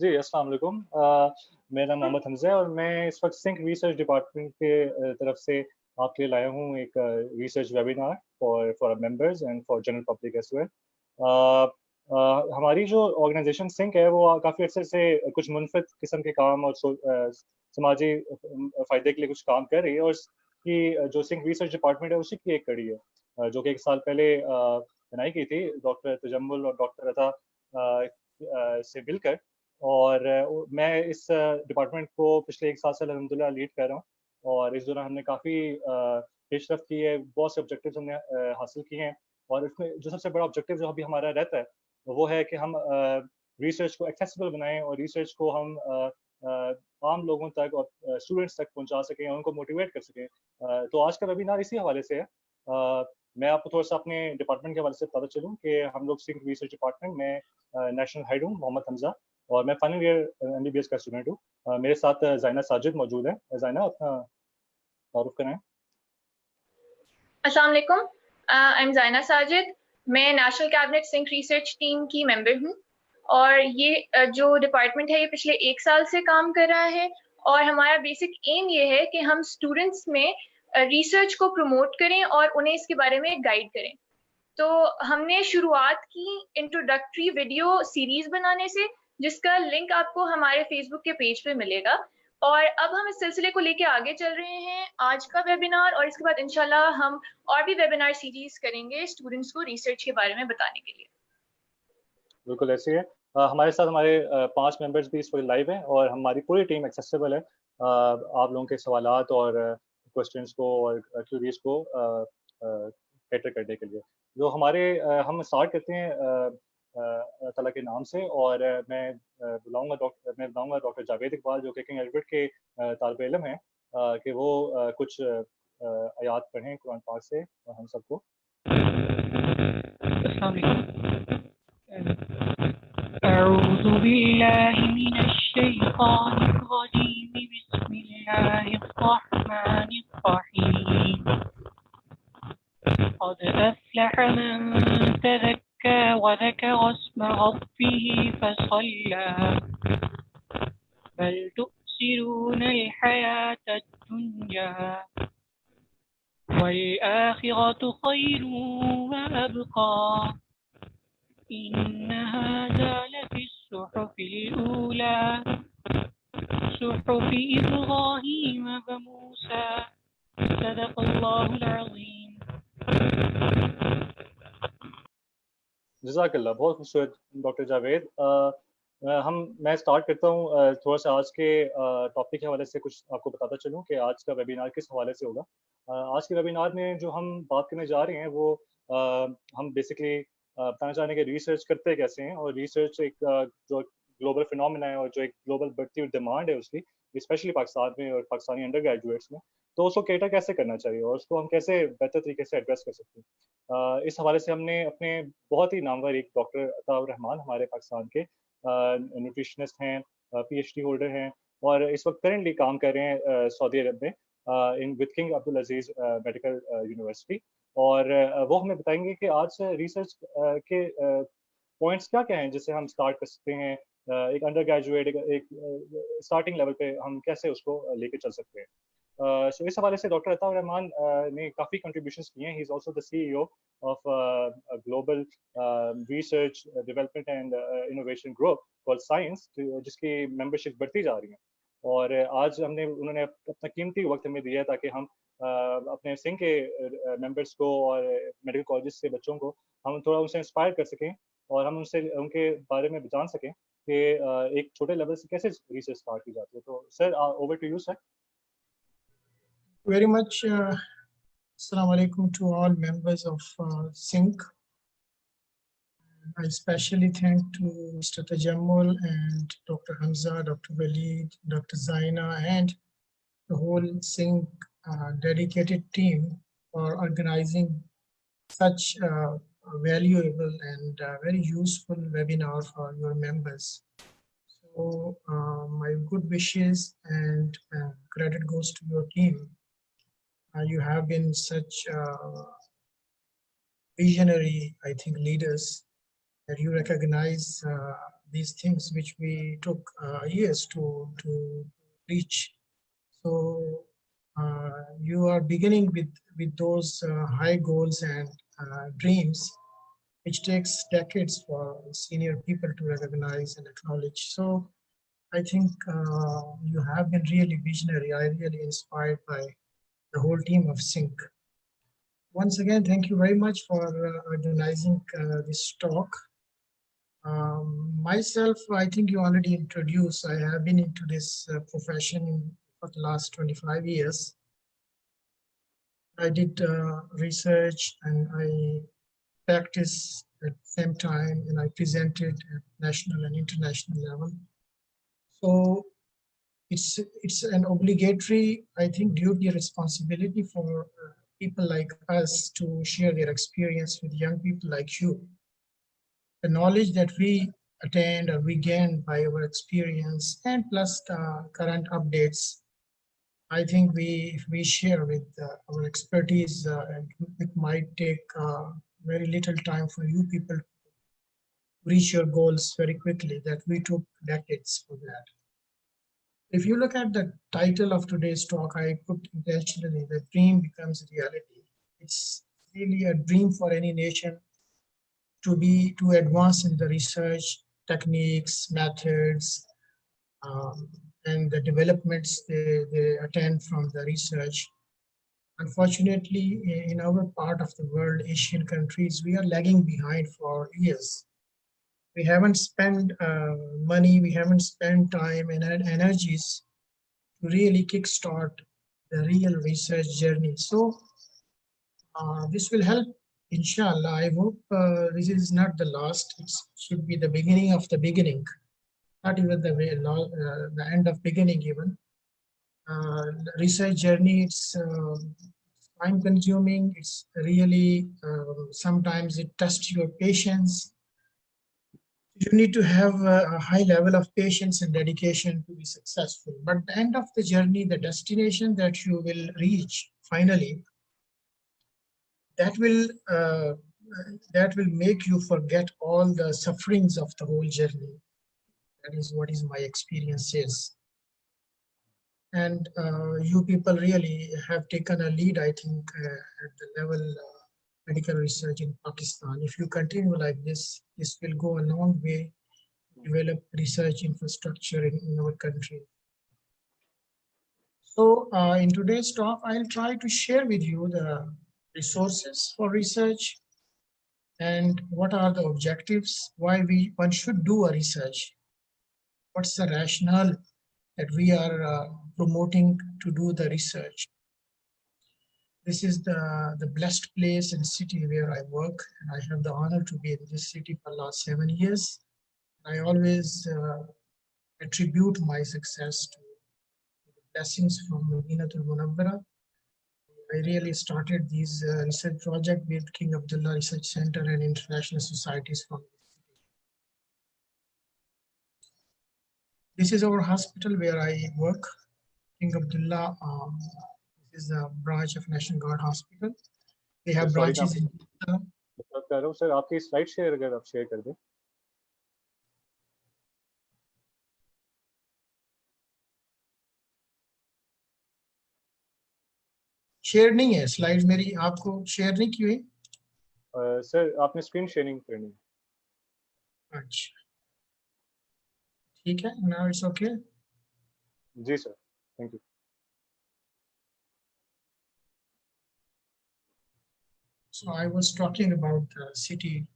जी, अस्सलाम वालेकुम। मेरा नाम मोहम्मद हमज़ा है और मैं इस वक़्त सिंक रिसर्च डिपार्टमेंट के तरफ से आपके लिए लाया हूँ एक research webinar for members and for general public as well. हमारी जो ऑर्गेनाइज़ेशन सिंक है वो काफ़ी अरसे से कुछ मुनफ़िद किस्म के काम और समाजी फ़ायदे के लिए कुछ काम कर रही है और इसकी जो सिंक रिसर्च डिपार्टमेंट है उसी की एक कड़ी है, जो कि 1 साल पहले बनाई गई थी डॉक्टर तजम्मुल और डॉक्टर अता से मिलकर। और मैं इस डिपार्टमेंट को पिछले 1 साल से अल्हम्दुलिल्लाह लीड कर रहा हूँ और इस दौरान हमने काफ़ी पेशरफ़्त की है, बहुत से ऑब्जेक्टिव्स हमने हासिल किए हैं और इसमें जो सबसे बड़ा ऑब्जेक्टिव जो अभी हमारा रहता है, वो है कि हम रिसर्च को एक्सेसिबल बनाएँ और रिसर्च को हम आम लोगों तक और स्टूडेंट्स तक पहुँचा सकें और उनको मोटिवेट कर सकें। तो आज का वेबिनार इसी हवाले से है। मैं आपको थोड़ा-सा अपने डिपार्टमेंट के हवाले से बताता चलूँ कि हम लोग सिंक रिसर्च डिपार्टमेंट में नेशनल हेड हूँ, मोहम्मद हमज़ा और मैं फाइनल ईयर एमबीबीएस का स्टूडेंट हूँ। मेरे साथ ज़ाइना साजिद मौजूद है। ज़ाइना अपना तारुफ़ कराएँ। अस्सलाम वालेकुम। I am Zaina Sajid. मैं national cabinet sync research team की मेंबर हूँ और ये जो डिपार्टमेंट है ये पिछले 1 साल से काम कर रहा है और हमारा बेसिक एम ये है कि हम स्टूडेंट्स में रिसर्च को प्रमोट करें और उन्हें इसके बारे में गाइड करें। तो हमने शुरुआत की इंट्रोडक्टरी वीडियो सीरीज बनाने से, जिसका लिंक आपको हमारे फेसबुक के पेज पे मिलेगा और अब हम इस सिलसिले को लेके आगे चल रहे हैं। आज का वेबिनार और इसके बाद इंशाल्लाह हम और भी वेबिनार सीरीज करेंगे स्टूडेंट्स को रिसर्च के बारे में बताने के लिए। बिल्कुल ऐसे ही है। हमारे साथ हमारे 5 मेंबर्स भी इस वक़्त लाइव हैं और हमारी पूरी टीम एक्सेसिबल है आप लोगों के सवालात और क्वेश्चंस को और क्वेरीज़ को कैटर करने के लिए। जो हमारे हम स्टार्ट करते हैं अल्लाह ताला के नाम से और मैं बुलाऊँगा डॉक्टर जावेद इकबाल जो कि किंग एडवर्ड के तालिब इल्म हैं कि वो कुछ आयात पढ़ें कुरान पाक से हम सबको। अस्सलाम वालेकुम। أعوذ بالله من الشيطان الرجيم بسم الله الرحمن الرحيم قد أفلح من تزكى وذكر اسم ربه فصلى بل تؤثرون الحياة الدنيا والآخرة خير وأبقى إن هذا لفي الصحف الأولى صحف إبراهيم وموسى صدق الله العظيم. जज़ाकल्लाह, बहुत खूबसूरत डॉक्टर जावेद। मैं स्टार्ट करता हूँ थोड़ा-सा आज के टॉपिक के हवाले से कुछ आपको बताता चलूँ कि आज का वेबिनार किस हवाले से होगा। आज के वेबिनार में जो हम बात करने जा रहे हैं वो हम बेसिकली बताना चाह रहे हैं कि रिसर्च करते कैसे हैं और रिसर्च एक जो ग्लोबल फिनोमेना है और जो एक ग्लोबल बढ़ती हुई डिमांड है उसकी, स्पेशली पाकिस्तान में और पाकिस्तानी अंडर ग्रेजुएट्स में, तो उसको कैटर कैसे करना चाहिए और उसको हम कैसे बेहतर तरीके से एड्रेस कर सकते हैं। इस हवाले से हमने अपने बहुत ही नामवर एक डॉक्टर अताउर रहमान हमारे पाकिस्तान के न्यूट्रिशनिस्ट हैं, पीएचडी होल्डर हैं और इस वक्त करेंटली काम कर रहे हैं सऊदी अरब में in with king Abdul Aziz medical university और वो हमें बताएंगे कि आज रिसर्च के पॉइंट्स क्या क्या हैं जिससे हम स्टार्ट कर सकते हैं एक अंडर ग्रेजुएट एक स्टार्टिंग लेवल पे हम कैसे उसको लेके चल सकते हैं। सो इस हवाले से डॉक्टर अताउर रहमान ने काफ़ी कंट्रीब्यूशंस किए हैं। He is also the CEO of global research development and innovation group called science जिसकी मेंबरशिप बढ़ती जा रही है और आज उन्होंने अपना कीमती वक्त हमें दिया ताकि हम अपने सिंह के मेंबर्स को और मेडिकल कॉलेज के बच्चों को हम थोड़ा उनसे इंस्पायर कर सकें और हम उनसे उनके बारे में जान सकें कि एक छोटे लेवल से कैसे रिसर्च स्टार्ट की जाती है। तो sir over to you sir. Very much. Assalamu alaikum to all members of SINC. I especially thank to Mr. Tajammul and Dr. Hamza, Dr. Walid, Dr. Zaina, and the whole SINC dedicated team for organizing such valuable and very useful webinar for your members. So my good wishes and credit goes to your team. You have been such visionary, I think, leaders that you recognize these things which we took years to reach. So you are beginning with those high goals and dreams, which takes decades for senior people to recognize and acknowledge. So I think you have been really visionary. I really inspired by the whole team of SYNC. Once again, thank you very much for organizing this talk. Myself, I think you already introduced, I have been into this profession for the last 25 years. I did research and I practiced at the same time, and I presented at national and international level. So it's an obligatory, I think, duty, responsibility for people like us to share their experience with young people like you. The knowledge that we attained or we gained by our experience and plus the current updates, I think if we share with our expertise, it might take very little time for you people to reach your goals very quickly, that we took decades for that. If you look at the title of today's talk, I put intentionally, the dream becomes reality. It's really a dream for any nation to advance in the research techniques, methods, and the developments they attend from the research. Unfortunately, in our part of the world, Asian countries, we are lagging behind for years. We haven't spent money, we haven't spent time and energies to really kickstart the real research journey. So this will help, inshallah. I hope this is not the last, it should be the beginning of the beginning, not even the end of beginning even. Research journey, it's time consuming, it's really, sometimes it tests your patience. You need to have a high level of patience and dedication to be successful. But the end of the journey, the destination that you will reach finally, that will make you forget all the sufferings of the whole journey. That is what is my experience is. And you people really have taken a lead, I think, at the level medical research in Pakistan. If you continue like this will go a long way to develop research infrastructure in our country. So in today's talk, I'll try to share with you the resources for research and what are the objectives, why one should do a research. What's the rationale that we are promoting to do the research. This is the blessed place and city where I work, and I have the honor to be in this city for the last 7 years. I always attribute my success to the blessings from Madinatul Munawwara. I really started these research project with King Abdullah Research Center and international societies from this city. This is our hospital where I work, King Abdullah. This is a branch of National Guard Hospital. They have branches in. Sir आपकी slide share अगर आप share कर दें. Share नहीं है slides मेरी, आपको share नहीं की हुई. सर आपने स्क्रीन शेयरिंग करनी है. अच्छा ठीक है, नाउ इट्स ओके. जी sir, thank you. So I was talking about the city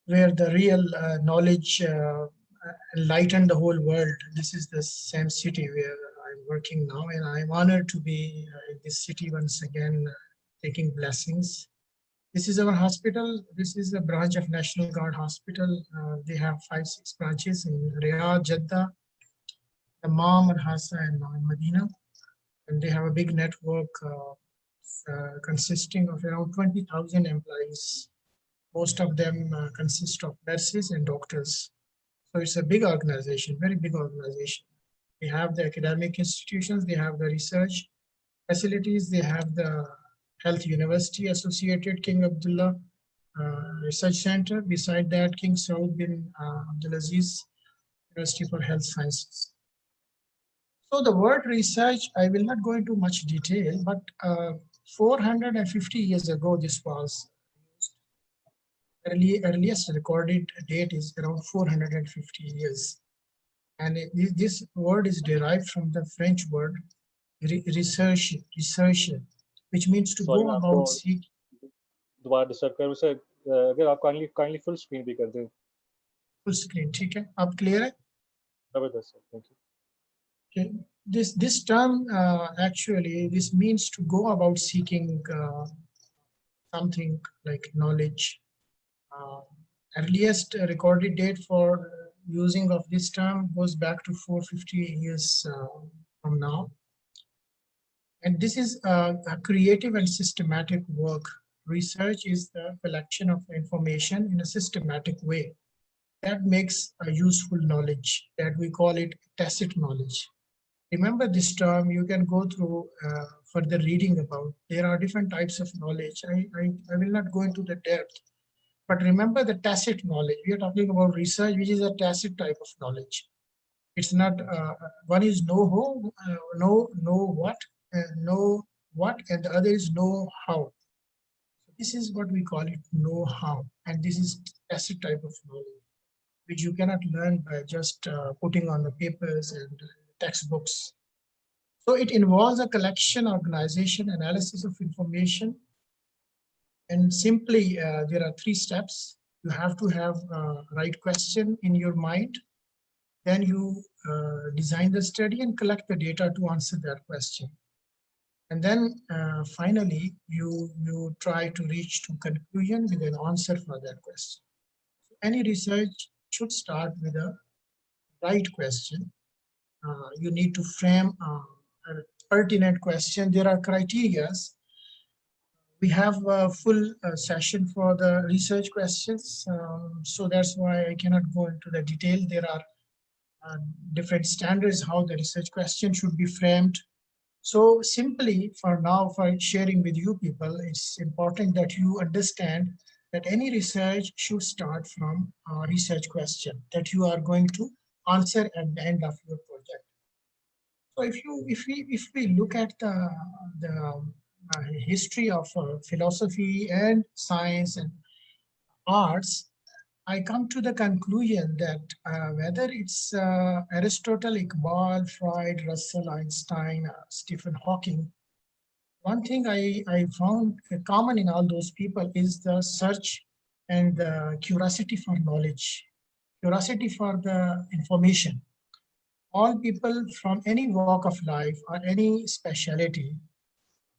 where the real knowledge enlightened the whole world. This is the same city where I'm working now, and I'm honored to be in this city once again, taking blessings. This is our hospital. This is a branch of National Guard Hospital. They have 5-6 branches in Riyadh, Jeddah, Dammam, Hassa, and now in Medina. And they have a big network consisting of around 20,000 employees. Most of them consist of nurses and doctors. So it's a big organization, very big organization. They have the academic institutions, they have the research facilities, they have the health university associated King Abdullah. Research Center. Beside that, King Saud bin Abdulaziz University for Health Sciences. So the word research, I will not go into much detail, but 450 years ago, this was earliest recorded date is around 450 years. And this word is derived from the French word research, which means to Sorry, go मैं about आपको seek. दोबारा disturb कर उसे अगर आप kindly full screen भी कर दें. Full screen, ठीक है? आप clear है? जबरदस्त sir, thank you. Okay. This term actually this means to go about seeking something like knowledge. Earliest recorded date for using of this term goes back to 450 years from now. And this is a creative and systematic work. Research is the collection of information in a systematic way that makes a useful knowledge, that we call it tacit knowledge. Remember this term, you can go through further reading about. There are different types of knowledge. I will not go into the depth, but remember the tacit knowledge. We are talking about research, which is a tacit type of knowledge. It's not, one is know what, and the other is know how. This is what we call it know how, and this is tacit type of knowledge, which you cannot learn by just putting on the papers and textbooks. So it involves a collection, organization, analysis of information. And simply, there are 3 steps. You have to have a right question in your mind. Then you design the study and collect the data to answer that question. And then finally, you try to reach to conclusion with an answer for that question. Any research should start with a right question. You need to frame a pertinent question. There are criteria. We have a full session for the research questions. So that's why I cannot go into the detail. There are different standards how the research question should be framed. So simply for now, for sharing with you people, it's important that you understand that any research should start from a research question that you are going to answer at the end of your project. So if we look at the history of philosophy and science and arts, I come to the conclusion that whether it's Aristotle, Iqbal, Freud, Russell, Einstein, Stephen Hawking, one thing I found common in all those people is the search and the curiosity for knowledge, curiosity for the information. All people from any walk of life or any specialty,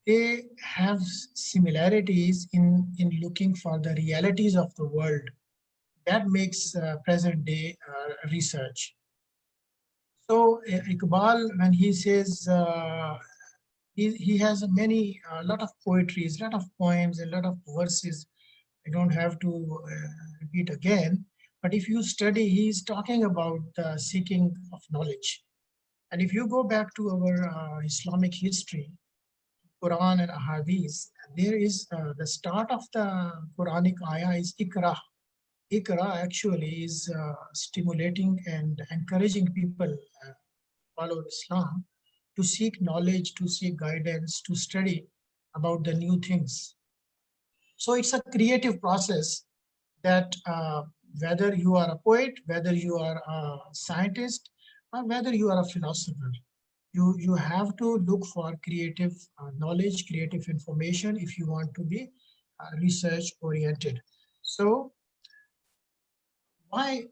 they have similarities in looking for the realities of the world. That makes present day research. So Iqbal, when he says, he has a lot of poetries, a lot of poems, a lot of verses. I don't have to repeat again, but if you study, he's talking about the seeking of knowledge. And if you go back to our Islamic history, Quran and Ahadith, there is the start of the Quranic ayah is Iqra. Iqra actually is stimulating and encouraging people follow Islam to seek knowledge, to seek guidance, to study about the new things. So it's a creative process that whether you are a poet, whether you are a scientist, or whether you are a philosopher, you have to look for creative knowledge, creative information if you want to be research oriented. So why,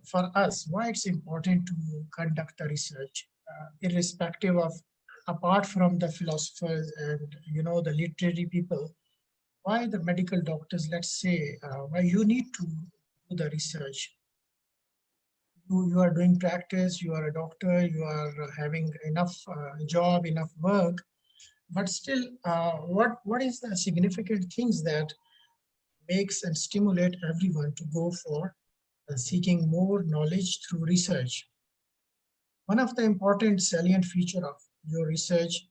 for us, why it's important to conduct the research, irrespective of, apart from the philosophers and the literary people, why the medical doctors, let's say, why you need to do the research. You are doing practice, you are a doctor, you are having enough job, enough work, but still, what is the significant things that makes and stimulate everyone to go for seeking more knowledge through research? One of the important salient feature of your research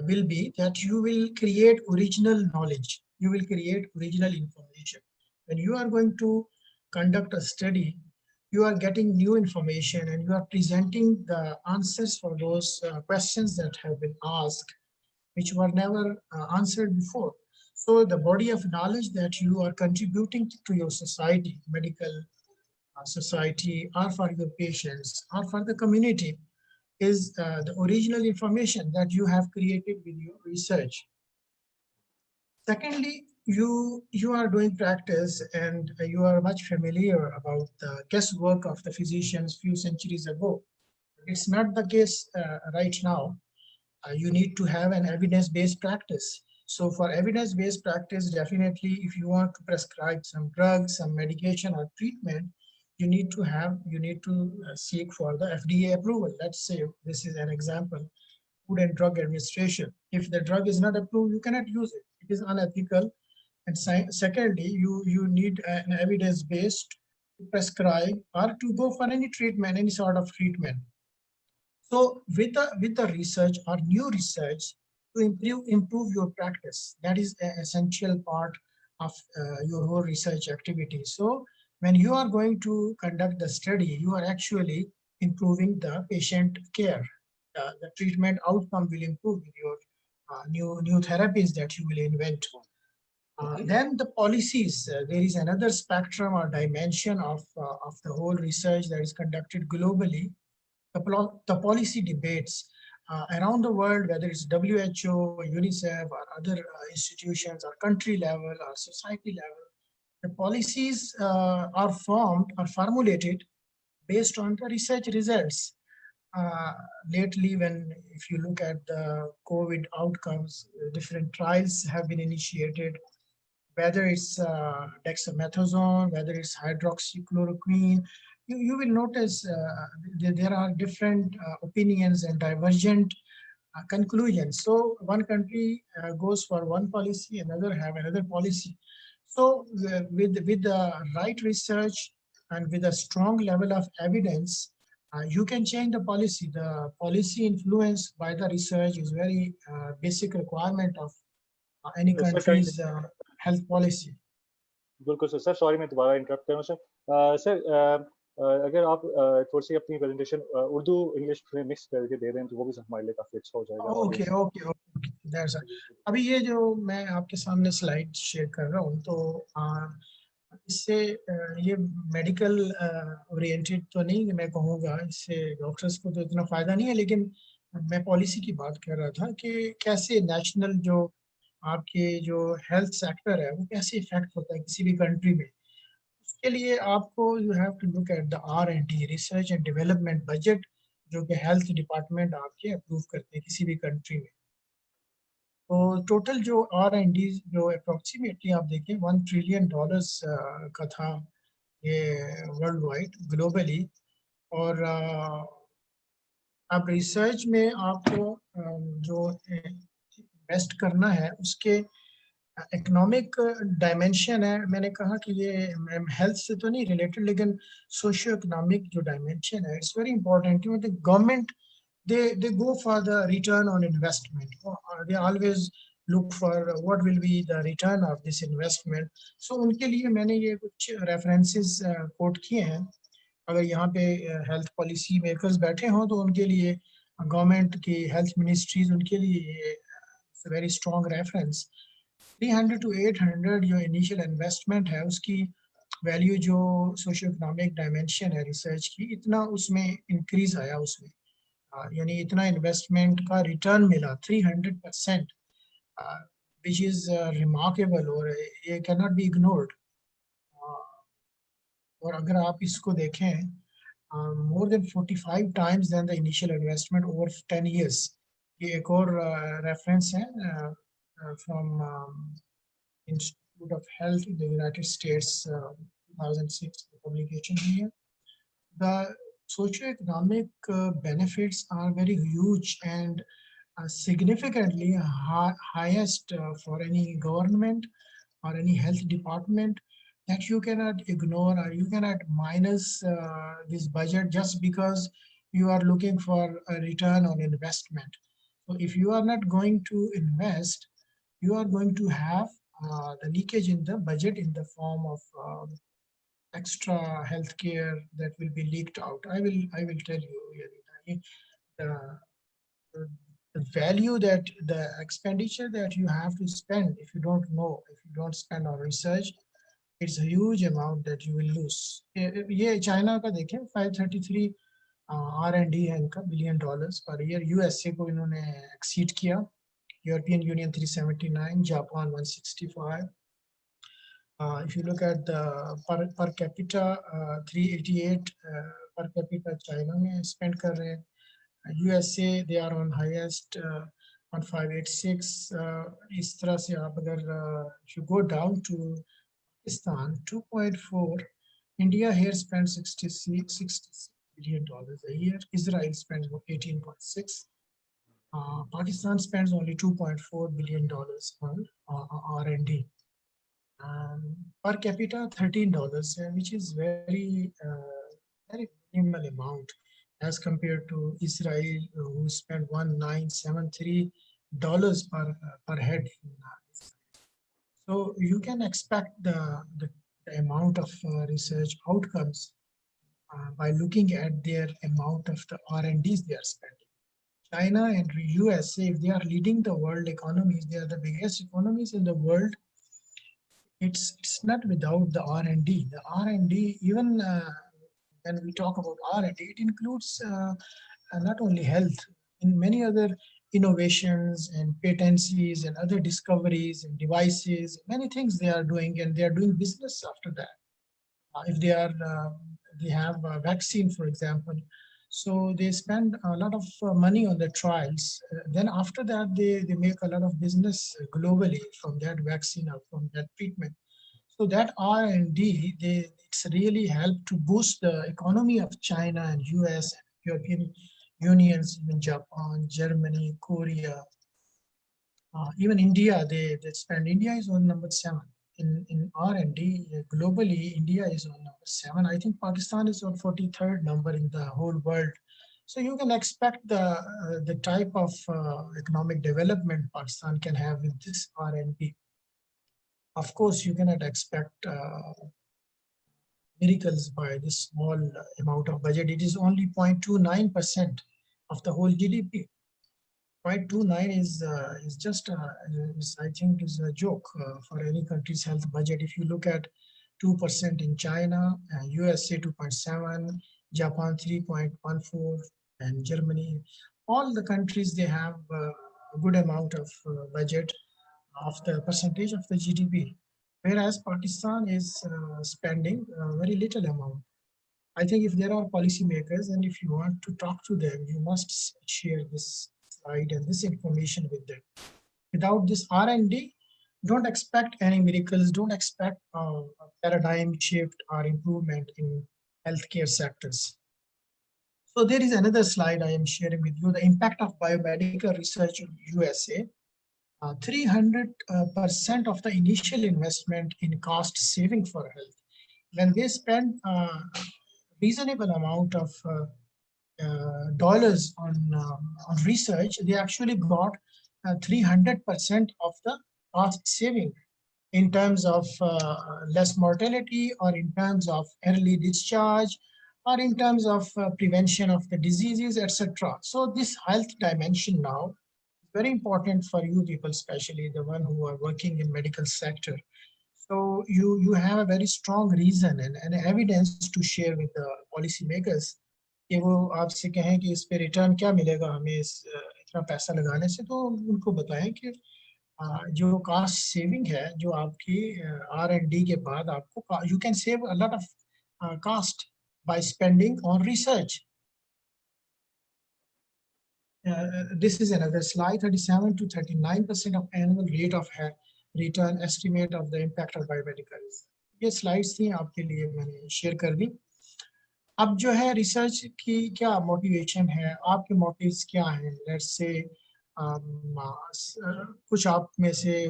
will be that you will create original knowledge. you will create original information. When you are going to conduct a study, you are getting new information and you are presenting the answers for those questions that have been asked, which were never answered before. So the body of knowledge that you are contributing to your society, medical society, or for your patients, or for the community, is the original information that you have created with your research. Secondly, you are doing practice and you are much familiar about the guesswork of the physicians few centuries ago. It's not the case right now. You need to have an evidence-based practice. So for evidence-based practice, definitely if you want to prescribe some drugs, some medication or treatment, you need to seek for the FDA approval. Let's say this is an example, Food and Drug Administration. If the drug is not approved, you cannot use it. It is unethical. And secondly, you need an evidence-based to prescribe or to go for any treatment, any sort of treatment. So with the research or new research to improve your practice, that is an essential part of your whole research activity. So when you are going to conduct the study, you are actually improving the patient care. The treatment outcome will improve with your new therapies that you will invent. Then the policies, there is another spectrum or dimension of the whole research that is conducted globally. The policy debates around the world, whether it's WHO, UNICEF, or other institutions, or country level, or society level, the policies are formed or formulated based on the research results. Lately, if you look at the COVID outcomes, different trials have been initiated, whether it's dexamethasone, whether it's hydroxychloroquine. You will notice there are different opinions and divergent conclusions. So one country goes for one policy, another have another policy. So with the right research and with a strong level of evidence, you can change the policy. The policy influenced by the research is very basic requirement of any country's health policy. बिल्कुल sir, sorry मैं दोबारा interrupt कर रहा हूँ sir. अगर आप थोड़ी सी अपनी प्रेजेंटेशन उर्दू इंग्लिश में मिक्स करके दे दें तो वो भी हमारे लिए काफी अच्छा हो जाएगा. Okay that's it. अभी ये जो मैं आपके सामने स्लाइड शेयर कर रहा हूँ, तो इससे ये मेडिकल ओरिएंटेड तो नहीं मैं कहूँगा, इससे डॉक्टर्स को तो इतना फायदा नहीं है, लेकिन मैं पॉलिसी की बात कर रहा था कि कैसे नेशनल जो आपके जो हेल्थ सेक्टर है वो कैसे इफेक्ट होता है किसी भी कंट्री में. उसके लिए आपको you have to look at the R&D, research and development budget, जो कि हेल्थ डिपार्टमेंट आपके अप्रूव करते हैं किसी भी कंट्री में. तो टोटल जो R&D जो अप्रोक्सीमेटली आप देखें $1 ट्रिलियन का था ये वर्ल्ड वाइड ग्लोबली. और अब रिसर्च में आपको जो इन्वेस्ट करना है उसके इकोनॉमिक डायमेंशन है. मैंने कहा कि ये हेल्थ से तो नहीं रिलेटेड, लेकिन सोशियो इकोनॉमिक जो डायमेंशन है इट्स वेरी इंपॉर्टेंट. क्योंकि government they go for the return on investment. They always look for what will be the return of this investment. So उनके लिए मैंने ये कुछ references कोट किए हैं. अगर यहाँ पे हेल्थ पॉलिसी मेकर्स बैठे हों तो उनके लिए गवर्नमेंट की हेल्थ मिनिस्ट्रीज उनके लिए वेरी स्ट्रॉन्ग रेफरेंस. 300 to 800 जो इनिशियल इन्वेस्टमेंट है उसकी वैल्यू जो सोशियो इकोनॉमिक डायमेंशन है रिसर्च की, इतना उसमें इंक्रीज आया उसमें, यानी इतना इन्वेस्टमेंट का रिटर्न मिला 300%, which is remarkable और ये cannot be ignored. और अगर आप इसको देखें more than 45 times than the initial investment over 10 years. ये एक और रेफरेंस है from Institute of Health in the United States, 2006 publication here. The socioeconomic benefits are very huge and significantly highest for any government or any health department, that you cannot ignore or you cannot minus this budget just because you are looking for a return on investment. So if you are not going to invest, you are going to have the leakage in the budget in the form of extra healthcare that will be leaked out. I will tell you the value that the expenditure that you have to spend if you don't spend on research, it's a huge amount that you will lose. ये China का देखें 533 R&D है इनका $billion per year. USA को इन्होंने exceed किया, European Union 379, Japan 165. If you look at the per capita 388 per capita China में spend कर रहे हैं. USA they are on highest 1586. इस तरह से आप अगर if you go down to Pakistan 2.4, India here spends $66 billion a year. Israel spends 18.6. Pakistan spends only $2.4 billion on R&D. Per capita $13, which is very minimal amount as compared to Israel, who spent $1973 per head. So you can expect the amount of research outcomes by looking at their amount of the R&Ds they are spending. China and USA, if they are leading the world economies, they are the biggest economies in the world. It's not without the R&D. The R&D, even when we talk about R&D, it includes not only health, in many other innovations and patencies and other discoveries and devices, many things they are doing, and they are doing business after that. If they have a vaccine, for example, so they spend a lot of money on the trials. Then after that, they make a lot of business globally from that vaccine or from that treatment. So that R&D, it's really helped to boost the economy of China and US, European Unions, even Japan, Germany, Korea, even India. They spend. India is on number 7 in R&D globally. India is on number 7. I think Pakistan is on 43rd number in the whole world. So you can expect the type of economic development Pakistan can have with this R&D. Of course, you cannot expect miracles by this small amount of budget. It is only 0.29% of the whole GDP. 0.29 is just, I think, is a joke for any country's health budget. If you look at 2% in China, USA 2.7, Japan 3.14, and Germany, all the countries, they have a good amount of budget of the percentage of the GDP, whereas Pakistan is spending a very little amount. I think if there are policymakers and if you want to talk to them, you must share this slide and this information with them. Without this R&D, don't expect any miracles, don't expect a paradigm shift or improvement in healthcare sectors. So there is another slide I am sharing with you, the impact of biomedical research in USA. 300% of the initial investment in cost saving for health. When they spend a reasonable amount of dollars on research, they actually got 300% of the cost saving in terms of less mortality, or in terms of early discharge, or in terms of prevention of the diseases, etc. So this health dimension now is very important for you people, especially the one who are working in medical sector. So you have a very strong reason and evidence to share with the policymakers कि वो आपसे कहें कि इस पे return क्या मिलेगा हमें इतना पैसा लगाने से, तो उनको बताएं कि जो कास्ट सेविंग है, जो आपकी R&D के बाद आपको you can save a lot of cost by spending on research. This is another slide, 37 to 39% of annual rate of return estimate of the impact of biomedical. ये slides थी आपके लिए, मैंने share कर दी. अब जो है रिसर्च की क्या मोटिवेशन है, आपके मोटिव्स क्या हैं? लेट्स से कुछ आप में से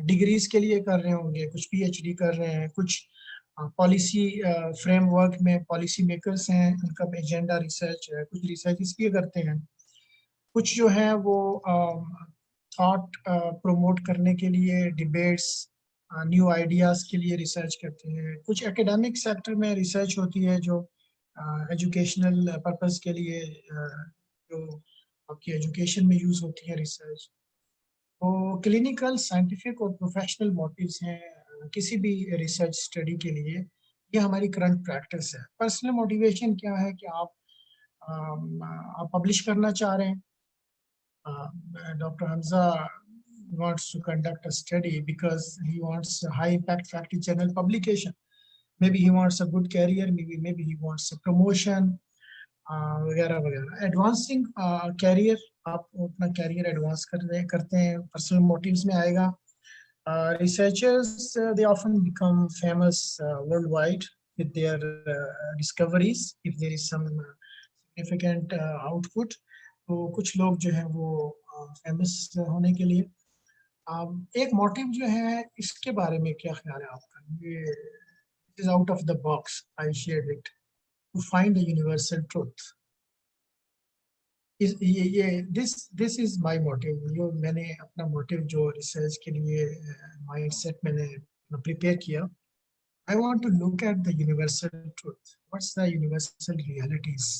डिग्रीज के लिए कर रहे होंगे, कुछ PhD कर रहे हैं, कुछ पॉलिसी फ्रेमवर्क में पॉलिसी मेकर्स हैं, उनका एजेंडा रिसर्च है, कुछ रिसर्च इसलिए करते हैं, कुछ जो है वो थॉट प्रमोट करने के लिए डिबेट्स نیو آئیڈیاز کے لیے ریسرچ کرتے ہیں. کچھ ایکیڈیمک سیکٹر میں ریسرچ ہوتی ہے جو ایجوکیشنل پرپز کے لیے جو آپ کی ایجوکیشن میں یوز ہوتی ہے ریسرچ. تو کلینکل سائنٹیفک اور پروفیشنل موٹیوز ہیں کسی بھی ریسرچ اسٹڈی کے لیے. یہ ہماری کرنٹ پریکٹس ہے. پرسنل موٹیویشن کیا ہے کہ آپ پبلش کرنا چاہ رہے ہیں. Dr. Hamza wants to conduct a study because he wants a high impact factor journal publication. Maybe he wants a good career, maybe he wants a promotion, وغیرہ وغیرہ. ایڈوانسنگ کیریئر, آپ اپنا کیریئر ایڈوانس کرتے ہیں, personal motives میں آئے گا. Researchers, they often become famous worldwide with their discoveries if there is some significant output. تو کچھ لوگ جو ہیں وہ فیمس ہونے کے لیے. ایک موٹیو جو ہے اس کے بارے میں کیا خیال ہے آپ کا؟ یہ is out of the box. I shared it to find a universal truth. This is my motive. جو میں نے اپنا موٹیو جو ریسرچ کے لیے مائنڈ سیٹ میں نے پریپیئر کیا. I want to look at the universal truth. What's the universal realities?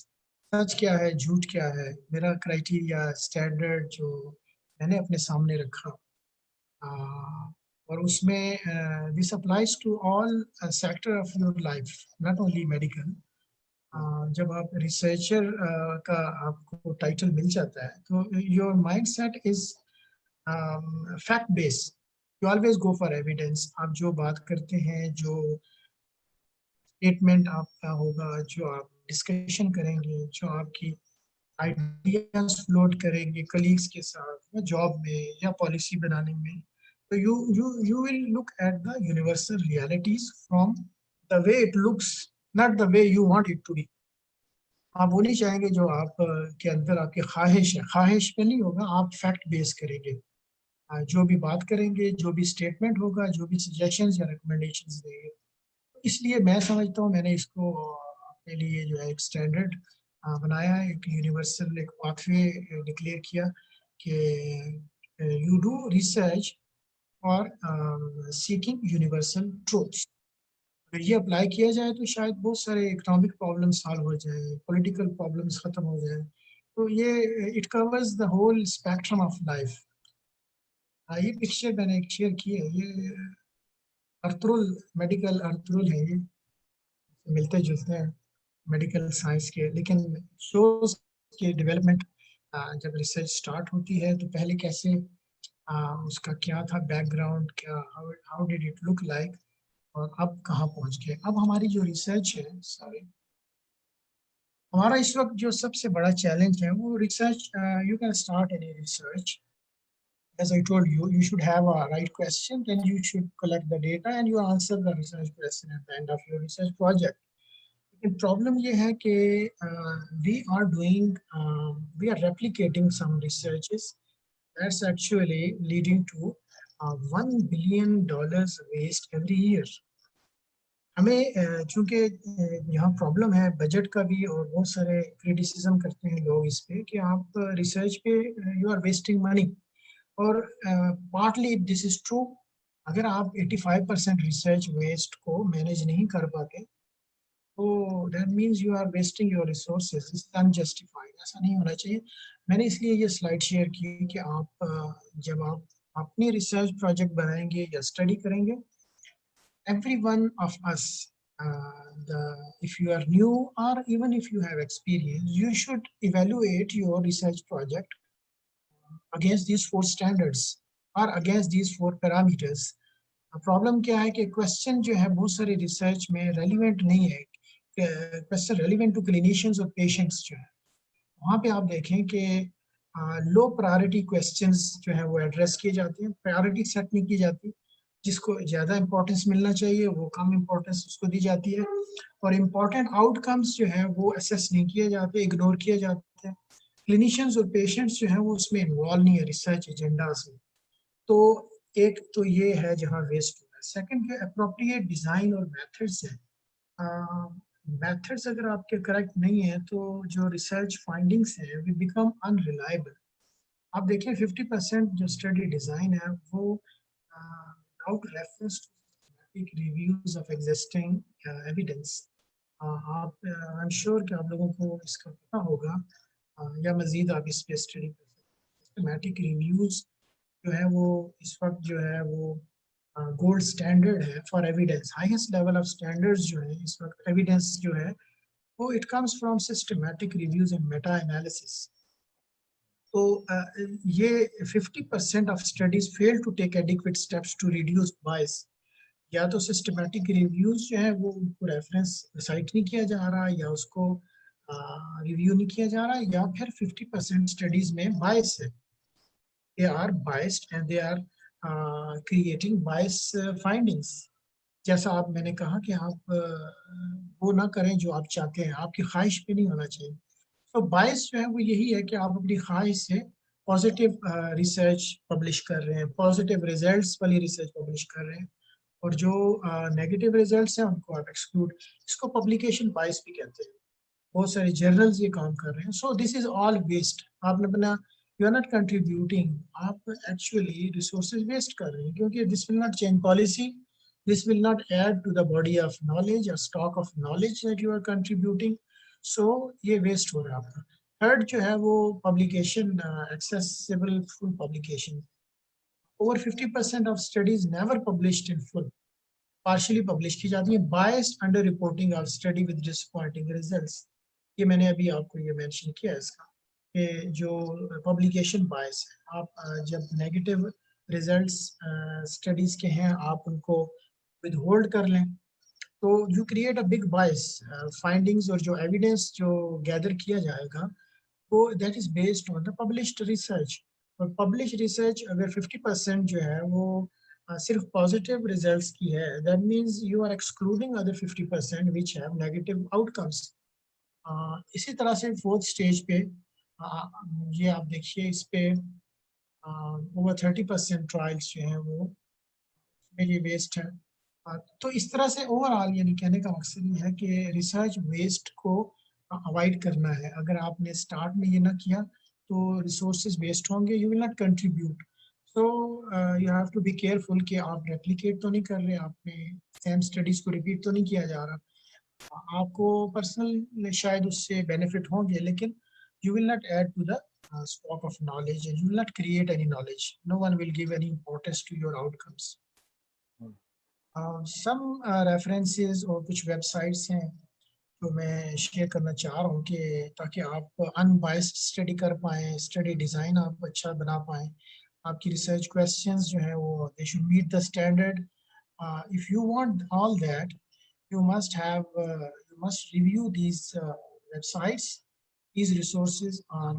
سچ کیا ہے, جھوٹ کیا ہے. میرا کرائٹیریا, اسٹینڈرڈ جو میں نے اپنے سامنے رکھا, اور اس میں this applies to all sector of your life, not only medical. جب آپ ریسرچر کا آپ کو ٹائٹل مل جاتا ہے تو your mindset is fact based. You always go for evidence. آپ جو بات کرتے ہیں, جو اسٹیٹمنٹ آپ کا ہوگا, جو آپ ڈسکشن کریں گے, جو آپ کی آئیڈیاز فلوٹ کریں گے کلیگس کے ساتھ, یا جاب میں یا پالیسی بنانے میں, تو you will look at the universal realities from the way it looks, not the way you want it to be. آپ وہ نہیں چاہیں گے جو آپ کے اندر آپ کی خواہش ہے, خواہش پہ نہیں ہوگا, آپ فیکٹ بیس کریں گے. جو بھی بات کریں گے, جو بھی اسٹیٹمنٹ ہوگا, جو بھی سجیشنز یا ریکمنڈیشنز دیں گے. اس لیے میں سمجھتا ہوں میں نے اس کو اپنے لیے جو ہے ایک اسٹینڈرڈ بنایا, ایک یونیورسل ایک پاتھوے ڈکلیئر کیا کہ you do research for seeking universal truths. اگر یہ اپلائی کیا جائے تو شاید بہت سارے اکنامک پرابلم سالو ہو جائیں, پولیٹیکل پرابلمس ختم ہو جائیں. تو یہ it covers the whole spectrum of life. یہ پکچر میں نے ایک شیئر کی ہے, یہ ارطغرل, میڈیکل ارطغرل ہے, یہ ملتے جلتے ہیں میڈیکل سائنس کے, لیکن شوز کے ڈیولپمنٹ جب ریسرچ سٹارٹ ہوتی ہے تو پہلے کیسے اس کا کیا تھا بیک گراؤنڈ, کیا how did it look like, اور اب کہاں پہنچ گئے. اب ہماری جو ریسرچ ہے, ہمارا اس وقت جو سب سے بڑا چیلنج ہے وہ research. You can start any research. As I told you, you should have a right question, then you should collect the data and you answer the research question at the end of your research project. The problem یہ ہے کہ we are replicating some researches that's actually leading to $1 billion waste every year. ہمیں چونکہ یہاں problem ہے budget کا بھی, اور بہت سارے کریٹیسزم کرتے ہیں لوگ اس پہ کہ آپ ریسرچ پہ یو آر ویسٹنگ منی. اور پارٹلی دس از ٹرو. اگر آپ 85% ریسرچ ویسٹ کو مینیج نہیں کر پاتے تو that means you are wasting your resources. اس سے انجسٹیفائڈ, ایسا نہیں ہونا چاہیے. میں نے اس لیے یہ سلائڈ شیئر کی کہ آپ جب آپ اپنی ریسرچ پروجیکٹ بنائیں گے یا اسٹڈی کریں گے, every one of us, if you are new or even if you have experience, you should evaluate your research project against these 4 standards or against these 4 parameters. Problem کیا ہے کہ question جو ہے بہت سارے ریسرچ میں ریلیونٹ نہیں ہے. کوشچن ریلیونٹ ٹو کلینیشینز اور پیشنٹس جو ہے, وہاں پہ آپ دیکھیں کہ لو پرائرٹی کوشچنز جو ہے وہ ایڈریس کیے جاتے ہیں, پرائرٹی سیٹ نہیں کی جاتی. جس کو زیادہ امپورٹنس ملنا چاہیے وہ کم امپورٹنس اس کو دی جاتی ہے, اور امپورٹنٹ آؤٹ کمز جو ہیں وہ اسیس نہیں کیے جاتے, اگنور کیے جاتے ہیں. کلینیشینز اور پیشنٹس جو ہیں وہ اس میں انوالو نہیں ہے ریسرچ ایجنڈاز میں. تو ایک تو یہ ہے جہاں ویسٹ ہو رہا ہے. سیکنڈ جو اپروپریٹ ڈیزائن اور میتھڈس ہیں, میتھڈس اگر آپ کے کریکٹ نہیں ہیں تو جو ریسرچ فائنڈنگس ہیں وہ بیکم انریلائبل. آپ دیکھیں 50% جو اسٹڈی ڈیزائن ہے وہ without reference to systematic reviews of existing evidence. आप I'm sure कि आप लोगों को इसका पता होगा या मजीद आप इस पे स्टडी कर सकते हैं. सिस्टमैटिक रिव्यूज जो है वो इस वक्त जो है वो गोल्ड स्टैंडर्ड है for evidence. Highest level of standards जो है इस वक्त एविडेंस जो है वो it comes from systematic reviews and meta analysis. तो ये 50% of studies fail to take adequate steps to reduce bias. या तो सिस्टमैटिक रिव्यूज जो है वो उनको रेफरेंस साइट नहीं किया जा रहा या उसको रिव्यू नहीं किया जा रहा या फिर 50% स्टडीज में बायस है. They are biased and they are creating bias findings. जैसा आप मैंने कहा कि आप वो ना करें जो आप चाहते हैं, आपकी ख्वाहिश पे नहीं होना चाहिए. तो बायस जो है वो यही है कि आप अपनी ख्वाहिश से पॉजिटिव रिसर्च पब्लिश कर रहे हैं, पॉजिटिव रिजल्ट्स वाली रिसर्च पब्लिश कर रहे हैं और जो नेगेटिव रिजल्ट्स हैं उनको आप एक्सक्लूड. इसको पब्लिकेशन बायस भी कहते हैं. बहुत सारे जर्नल्स ये काम कर रहे हैं. So this is all waste. आपने अपना यू आर नॉट कंट्रीब्यूटिंग, आप एक्चुअली रिसोर्सेज वेस्ट कर रहे हैं क्योंकि this will not change policy, this will not add to the body of knowledge और stock of knowledge that you are contributing. So ये waste हो रहा है आपका. थर्ड जो है वो publication, accessible full publication. Over 50% of studies never published in full, partially published की जाती है. Biased under reporting of study with disappointing results. ये मैंने अभी आपको ये मेंशन किया है इसका कि जो publication bias है, आप जब negative results studies के हैं आप उनको withhold कर लें तो you create a big bias. Findings और जो evidence जो gather किया जाएगा वो that is based on the published research. और पब्लिश रिसर्च अगर 50% जो है वो सिर्फ पॉजिटिव रिजल्ट्स की है, that means you are excluding other 50% which have negative outcomes. इसी तरह से फोर्थ स्टेज पे ये आप देखिए इस पे ओवर 30% ट्रायल्स जो हैं वो ये वेस्ट है. तो इस तरह से ओवरऑल यानी कहने का मकसद ये है कि रिसर्च वेस्ट को अवॉइड करना है. अगर आपने स्टार्ट में ये ना किया तो रिसोर्सेज वेस्ट होंगे, you will not contribute. So you have to be careful कि आप रेप्लिकेट तो नहीं कर रहे, आपने सेम स्टडीज को रिपीट तो नहीं किया जा रहा. आपको पर्सनल शायद उससे बेनिफिट होंगे लेकिन you will not add to the stock of knowledge and you will not create any knowledge. No one will give any importance to your outcomes. Some references और कुछ वेबसाइट्स हैं तो मैं शेयर करना चाह रहा हूँ कि ताकि आप अनबायस्ड स्टडी कर पाएँ, स्टडी डिज़ाइन आप अच्छा बना पाएँ, आपकी रिसर्च क्वेश्चंस जो है वो they should meet the standard. If you want all that you must review these websites. These resources are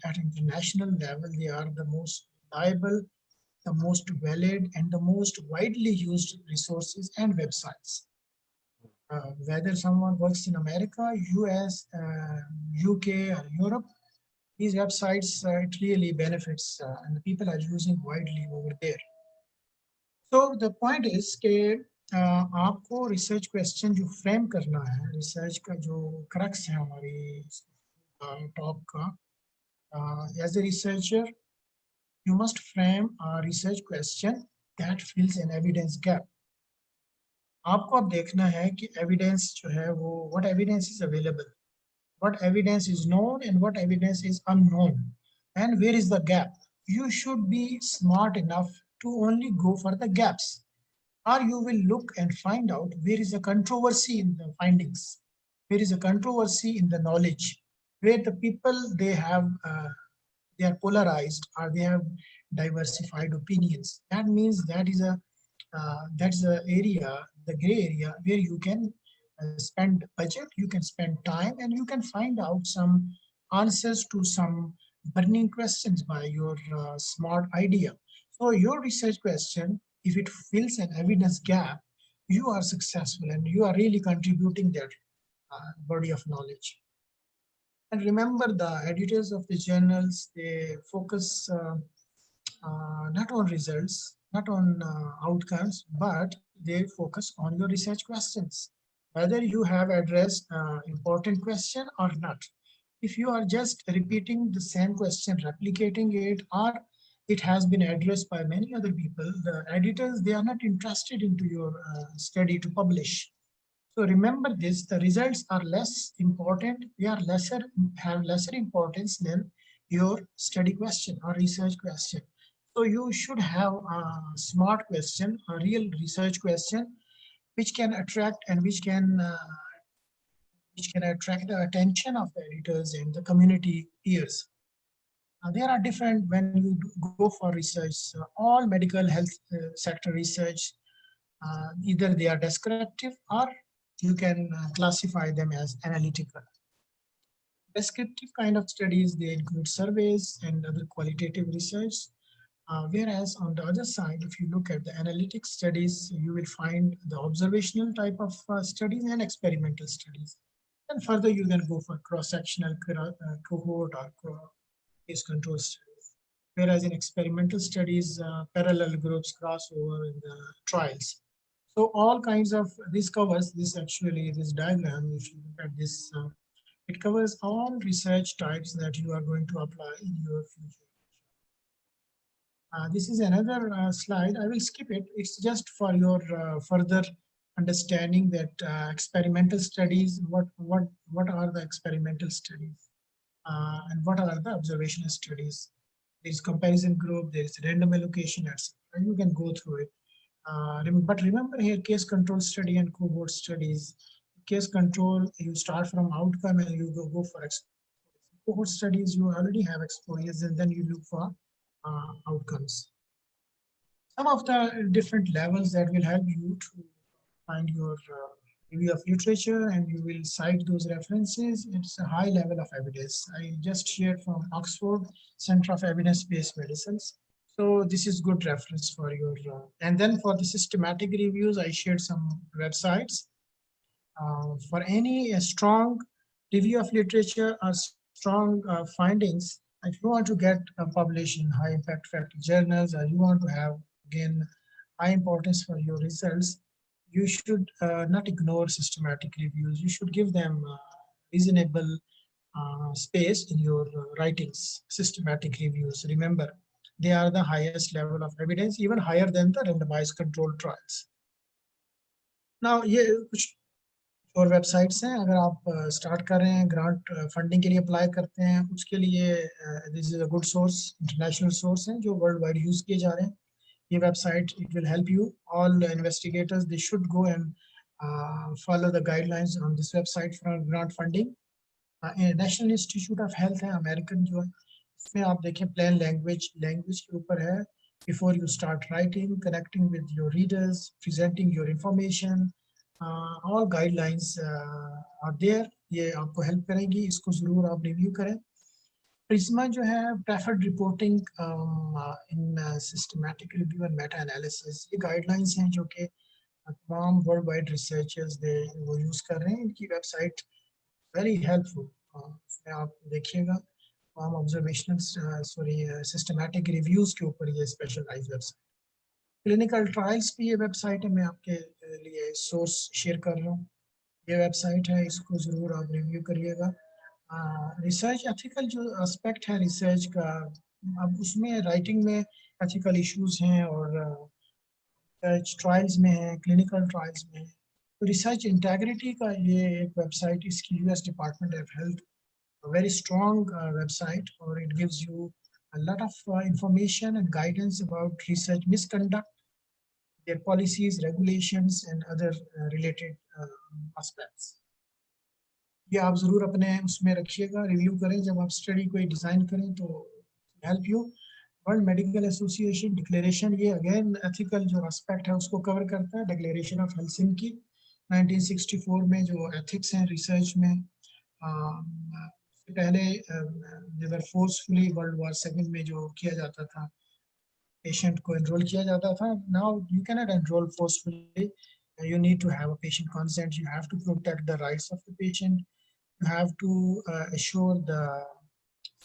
at international level. They are the most reliable, the most valid, and the most widely used resources and websites. Whether someone works in America, US, UK, or Europe, these websites it really benefits and the people are using widely over there. So the point is कि आपको research question जो frame करना है, research का जो crux है हमारी top का, as a researcher you must frame a research question that fills an evidence gap. आपको अब देखना है कि एविडेंस जो है वो what evidence is available, what evidence is known and what evidence is unknown and where is the gap. You should be smart enough to only go for the gaps. Or you will look and find out where is a controversy in the findings, where is a controversy in the knowledge, where the people they are polarized or they have diversified opinions. That means that's the area, the gray area where you can spend budget, you can spend time, and you can find out some answers to some burning questions by your smart idea. So your research question, if it fills an evidence gap, you are successful and you are really contributing that body of knowledge. And remember, the editors of the journals, they focus not on results, not on outcomes, but they focus on your research questions, whether you have addressed important question or not. If you are just repeating the same question, replicating it, or it has been addressed by many other people. The editors, they are not interested into your study to publish. So remember this, the results are less important, they are have lesser importance than your study question or research question. So you should have a smart question, a real research question, which can attract and which can attract the attention of the editors and the community peers. There are different, when you go for research, all medical health sector research, either they are descriptive or you can classify them as analytical. Descriptive kind of studies, they include surveys and other qualitative research. Whereas on the other side, if you look at the analytic studies, you will find the observational type of studies and experimental studies. And further, you can go for cross-sectional cohort or case control studies. Whereas in experimental studies, parallel groups crossover in the trials. So all kinds of, this covers this actually, this diagram, if you look at this, it covers all research types that you are going to apply in your future. This is another slide. I will skip it. It's just for your further understanding that experimental studies, what are the experimental studies and what are the observational studies. There's comparison group, there's random allocation, etc. You can go through it. But remember here, case control study and cohort studies. Case control, you start from outcome and you go for exposure. Cohort studies, you already have exposures and then you look for outcomes. Some of the different levels that will help you to find your review of literature, and you will cite those references. It's a high level of evidence. I just shared from Oxford Center of Evidence-Based Medicines. So this is good reference for your, and then for the systematic reviews, I shared some websites. For any strong review of literature or strong findings, if you want to get published in high impact factor journals, or you want to have, again, high importance for your results, you should not ignore systematic reviews. You should give them reasonable space in your writings. Systematic reviews, remember, they are the highest level of evidence, even higher than the randomized controlled trials. Now, ये कुछ और websites हैं, अगर आप start कर रहे हैं, grant funding के लिए अप्लाई करते हैं, उसके लिए this is a good source, international source हैं जो वर्ल्ड वाइड यूज किए जा रहे हैं. ये website, it will help you. All investigators, they should go and follow the guidelines on this website for grant funding. National institute of health है, American जो है, इसमें आप देखें प्लेन लैंग्वेज के ऊपर है. Before you start writing, connecting with your readers, presenting your information, all guidelines are there. ये आपको हेल्प करेंगी, इसको जरूर आप रिव्यू करें. प्रिज्मा जो है, preferred reporting in systematic review and meta analysis, ये गाइडलाइंस हैं जो कि तमाम वर्ल्ड वाइड रिसर्चर्स वो यूज कर रहे हैं. इनकी वेबसाइट वेरी हेल्पफुल, इसमें आप देखिएगा तमाम ऑब्जर्वेशनल सिस्टमैटिक रिव्यूज के ऊपर ये स्पेशलाइज्ड वेबसाइट. क्लिनिकल ट्रायल्स की ये वेबसाइट है, मैं आपके लिए सोर्स शेयर कर रहा हूँ. ये वेबसाइट है, इसको ज़रूर आप रिव्यू करिएगा. रिसर्च एथिकल जो एस्पेक्ट है रिसर्च का, अब उसमें राइटिंग में एथिकल इश्यूज हैं और रिसर्च ट्रायल्स में है, क्लिनिकल ट्रायल्स में. तो रिसर्च इंटेग्रिटी का ये एक वेबसाइट, इसकी US department of health, very strong website, और it gives you a lot of information and guidance about research misconduct, their policies, regulations, and other related aspects. ये आप जरूर अपने उसमें रखिएगा, रिव्यू करें जब आप स्टडी कोई डिजाइन करें तो help you. World medical association declaration, ये अगेन एथिकल जो एस्पेक्ट है उसको कवर करता है. डिक्लेरेशन ऑफ हेलसिंकी 1964 में जो एथिक्स हैं रिसर्च में, पहले अगर फोर्सफुली वर्ल्ड वॉर सेकंड में जो किया जाता था, पेशेंट को एनरोल किया जाता था. Now you can not enrol forcefully, you need to have a patient consent, you have to protect the rights of the patient, you have to assure the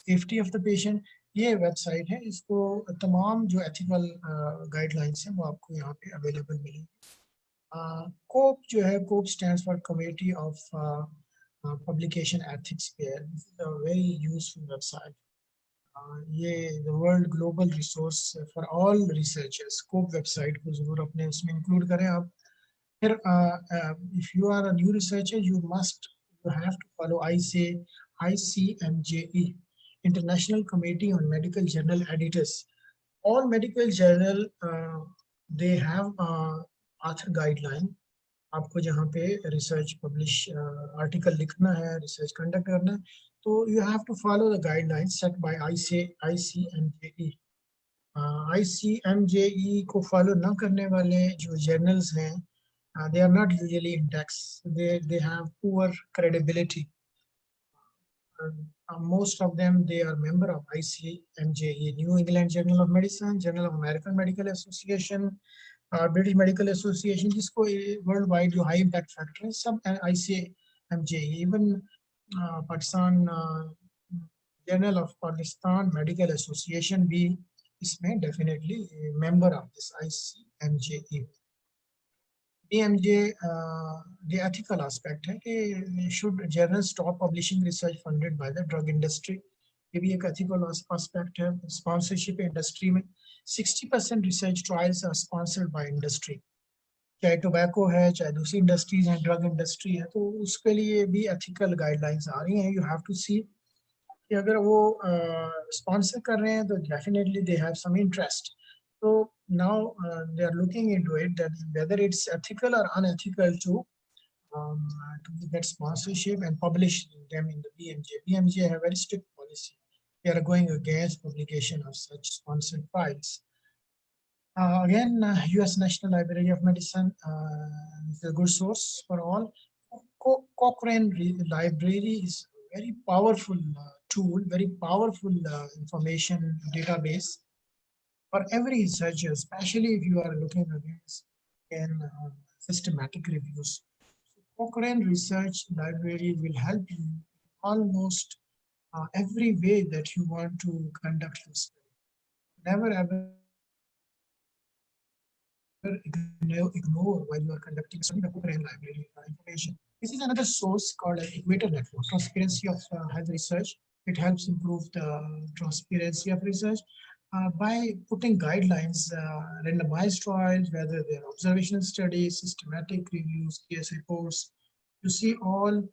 safety of the patient. ये website है, इसको तमाम जो ethical guidelines हैं वो आपको यहाँ पे अवेलेबल मिलेंगी. कोप जो है, COPE stands for committee of publication ethics pair. This is a very useful website. یہ the world global resource for all researchers. scope website کو ضرور اپنے اس میں انکلوڈ کریں آپ. پھر if you are a new researcher, you have to follow ICMJE, International Committee on Medical Journal Editors. All medical journal they have author guideline. آپ کو جہاں پہ ریسرچ پبلش آرٹیکل لکھنا ہے, ریسرچ کنڈکٹ کرنا ہے, تو you have to follow the guideline set by ICMJE. ICMJE کو فالو نہ کرنے والے جو جرنلز ہیں, they are not usually index. They have poor credibility. Most of them, they are member of ICMJE, New England Journal of Medicine, Journal of American Medical Association, British Medical Association, जिसको worldwide जो high impact factor है, सब ICMJE, even Pakistan Journal of Pakistan Medical Association भी इसमें definitely member of this ICMJE. BMJ, the ethical aspect ہے کہ should journals stop publishing research funded by the drug industry. یہ بھی ایک ethical aspect ہے. Sponsorship industry میں 60% research trials are sponsored by industry. چاہے ٹوبیکو ہے, چاہے دوسری انڈسٹریز ہیں, ڈرگ انڈسٹری ہے, تو اس کے لیے بھی ethical guidelines آ رہی ہیں. You have to see کہ اگر وہ sponsor کر رہے ہیں تو definitely they have some interest. So now they are looking into it, that whether it's ethical or unethical to get sponsorship and publish them in the BMJ. BMJ have very strict policy. They are going against publication of such sponsored files. Again, US National Library of Medicine is a good source for all. Cochrane Library is a very powerful tool, very powerful information database for every researcher, especially if you are looking against systematic reviews. Cochrane Research Library will help you almost every way that you want to conduct your study. Never ever ignore while you are conducting study the Cochrane Library information. This is another source called Equator Network. Transparency of health research. It helps improve the transparency of research. By putting guidelines, randomized trials, whether they're observational studies, systematic reviews, case reports, you see all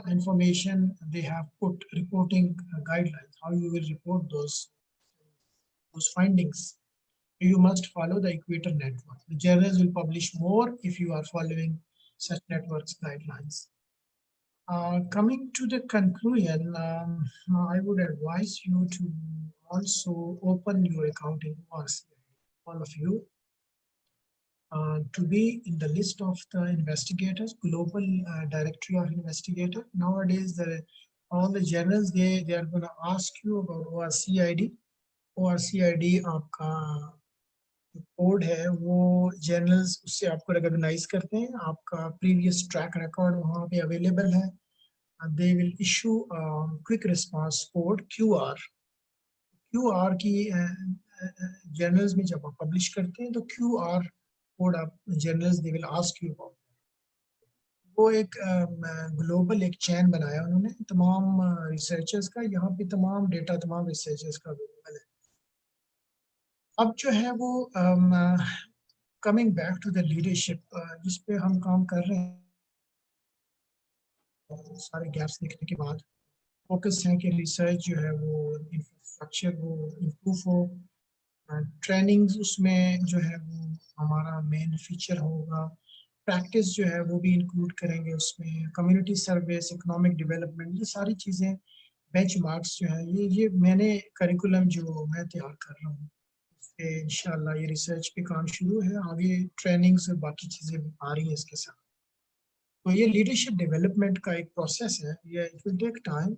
information they have put, reporting guidelines, how you will report those findings. You must follow the Equator Network. The journals will publish more if you are following such networks guidelines. Coming to the conclusion, I would advise you to also open your account in ORCID, all of you, to be in the list of the investigators, global directory of investigators. Nowadays, all the journals, they are going to ask you about ORCID. ORCID आपका code है, वो journals उससे आपको recognise करते हैं. आपका previous track record वहाँ पे अवेलेबल है. They will issue quick response code QR. QR की जर्नल्स में जब आप पब्लिश करते हैं तो QR कोड आप journals they will ask you about. वो एक ग्लोबल एक चैन बनाया उन्होंने तमाम रिसर्चर्स का. यहाँ पे तमाम डेटा तमाम रिसर्चर्स का अवेलेबल है. अब जो है वो coming back to the leadership, जिस पे हम काम कर रहे हैं, सारे गैप्स देखने के बाद फोकस है कि रिसर्च जो है वो इंफ्रास्ट्रक्चर वो इम्प्रूव हो. ट्रेनिंग्स उसमें जो है वो हमारा मेन फीचर होगा. प्रैक्टिस जो है वो भी इंक्लूड करेंगे उसमें. कम्युनिटी सर्विस, इकोनॉमिक डेवलपमेंट, ये सारी चीज़ें बेंचमार्क्स जो है ये मैंने करिकुलम जो मैं तैयार कर रहा हूँ, इंशाल्लाह ये रिसर्च पे काम शुरू है. आगे ट्रेनिंग्स और बाकी चीज़ें आ रही हैं इसके साथ. तो ये लीडरशिप डेवलपमेंट का एक प्रोसेस है, ये इट विल टेक टाइम.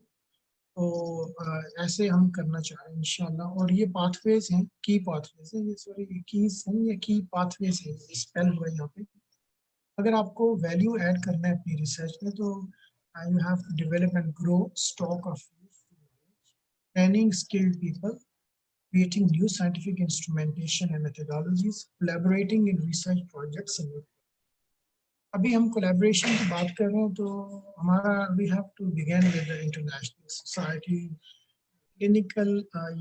तो ऐसे हम करना चाह रहे हैं इंशाल्लाह. और ये पाथवेज हैं, की पाथवेज हैं, ये सॉरी कीज हैं, ये की पाथवेज हैं, स्पेल हुआ यहाँ पे. अगर आपको वैल्यू ऐड करना है अपनी रिसर्च में तो you have to develop and grow stock of training skilled people, creating new scientific instrumentation and methodologies, collaborating in research projects. अभी हम collaboration की बात कर रहे हैं तो हमारा we have to begin with the international society. Clinical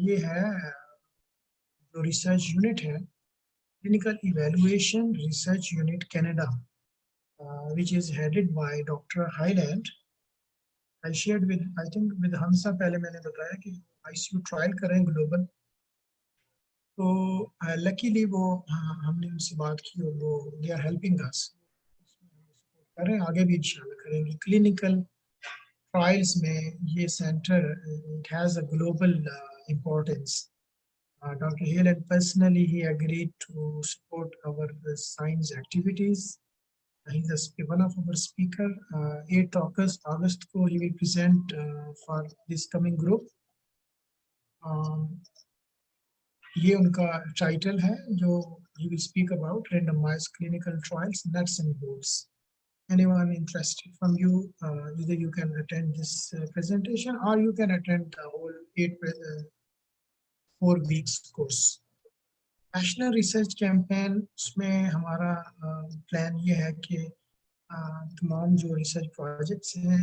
ये है जो रिसर्च यूनिट है, clinical evaluation research unit Canada, which is headed by Dr. Highland. I shared with, I think with हमसा पहले मैंने बताया कि ICU ट्रायल करें ग्लोबल, तो लकीली वो हमने उनसे बात की और वो दे आर हेल्पिंग अस, करें आगे भी इंशाल्लाह करेंगे। क्लिनिकल ट्रायल्स में ये centre it has a global importance. Dr. Halen personally he agreed to support our science activities. He's one of our speaker. 8th August को he will present for this coming group. ये उनका title है जो he will speak about randomized clinical trials, nuts and bolts. Anyone interested from you, either you can attend this presentation or you can attend the whole 4 weeks course. National research campaign उसमें हमारा plan ये है कि तमाम जो research projects हैं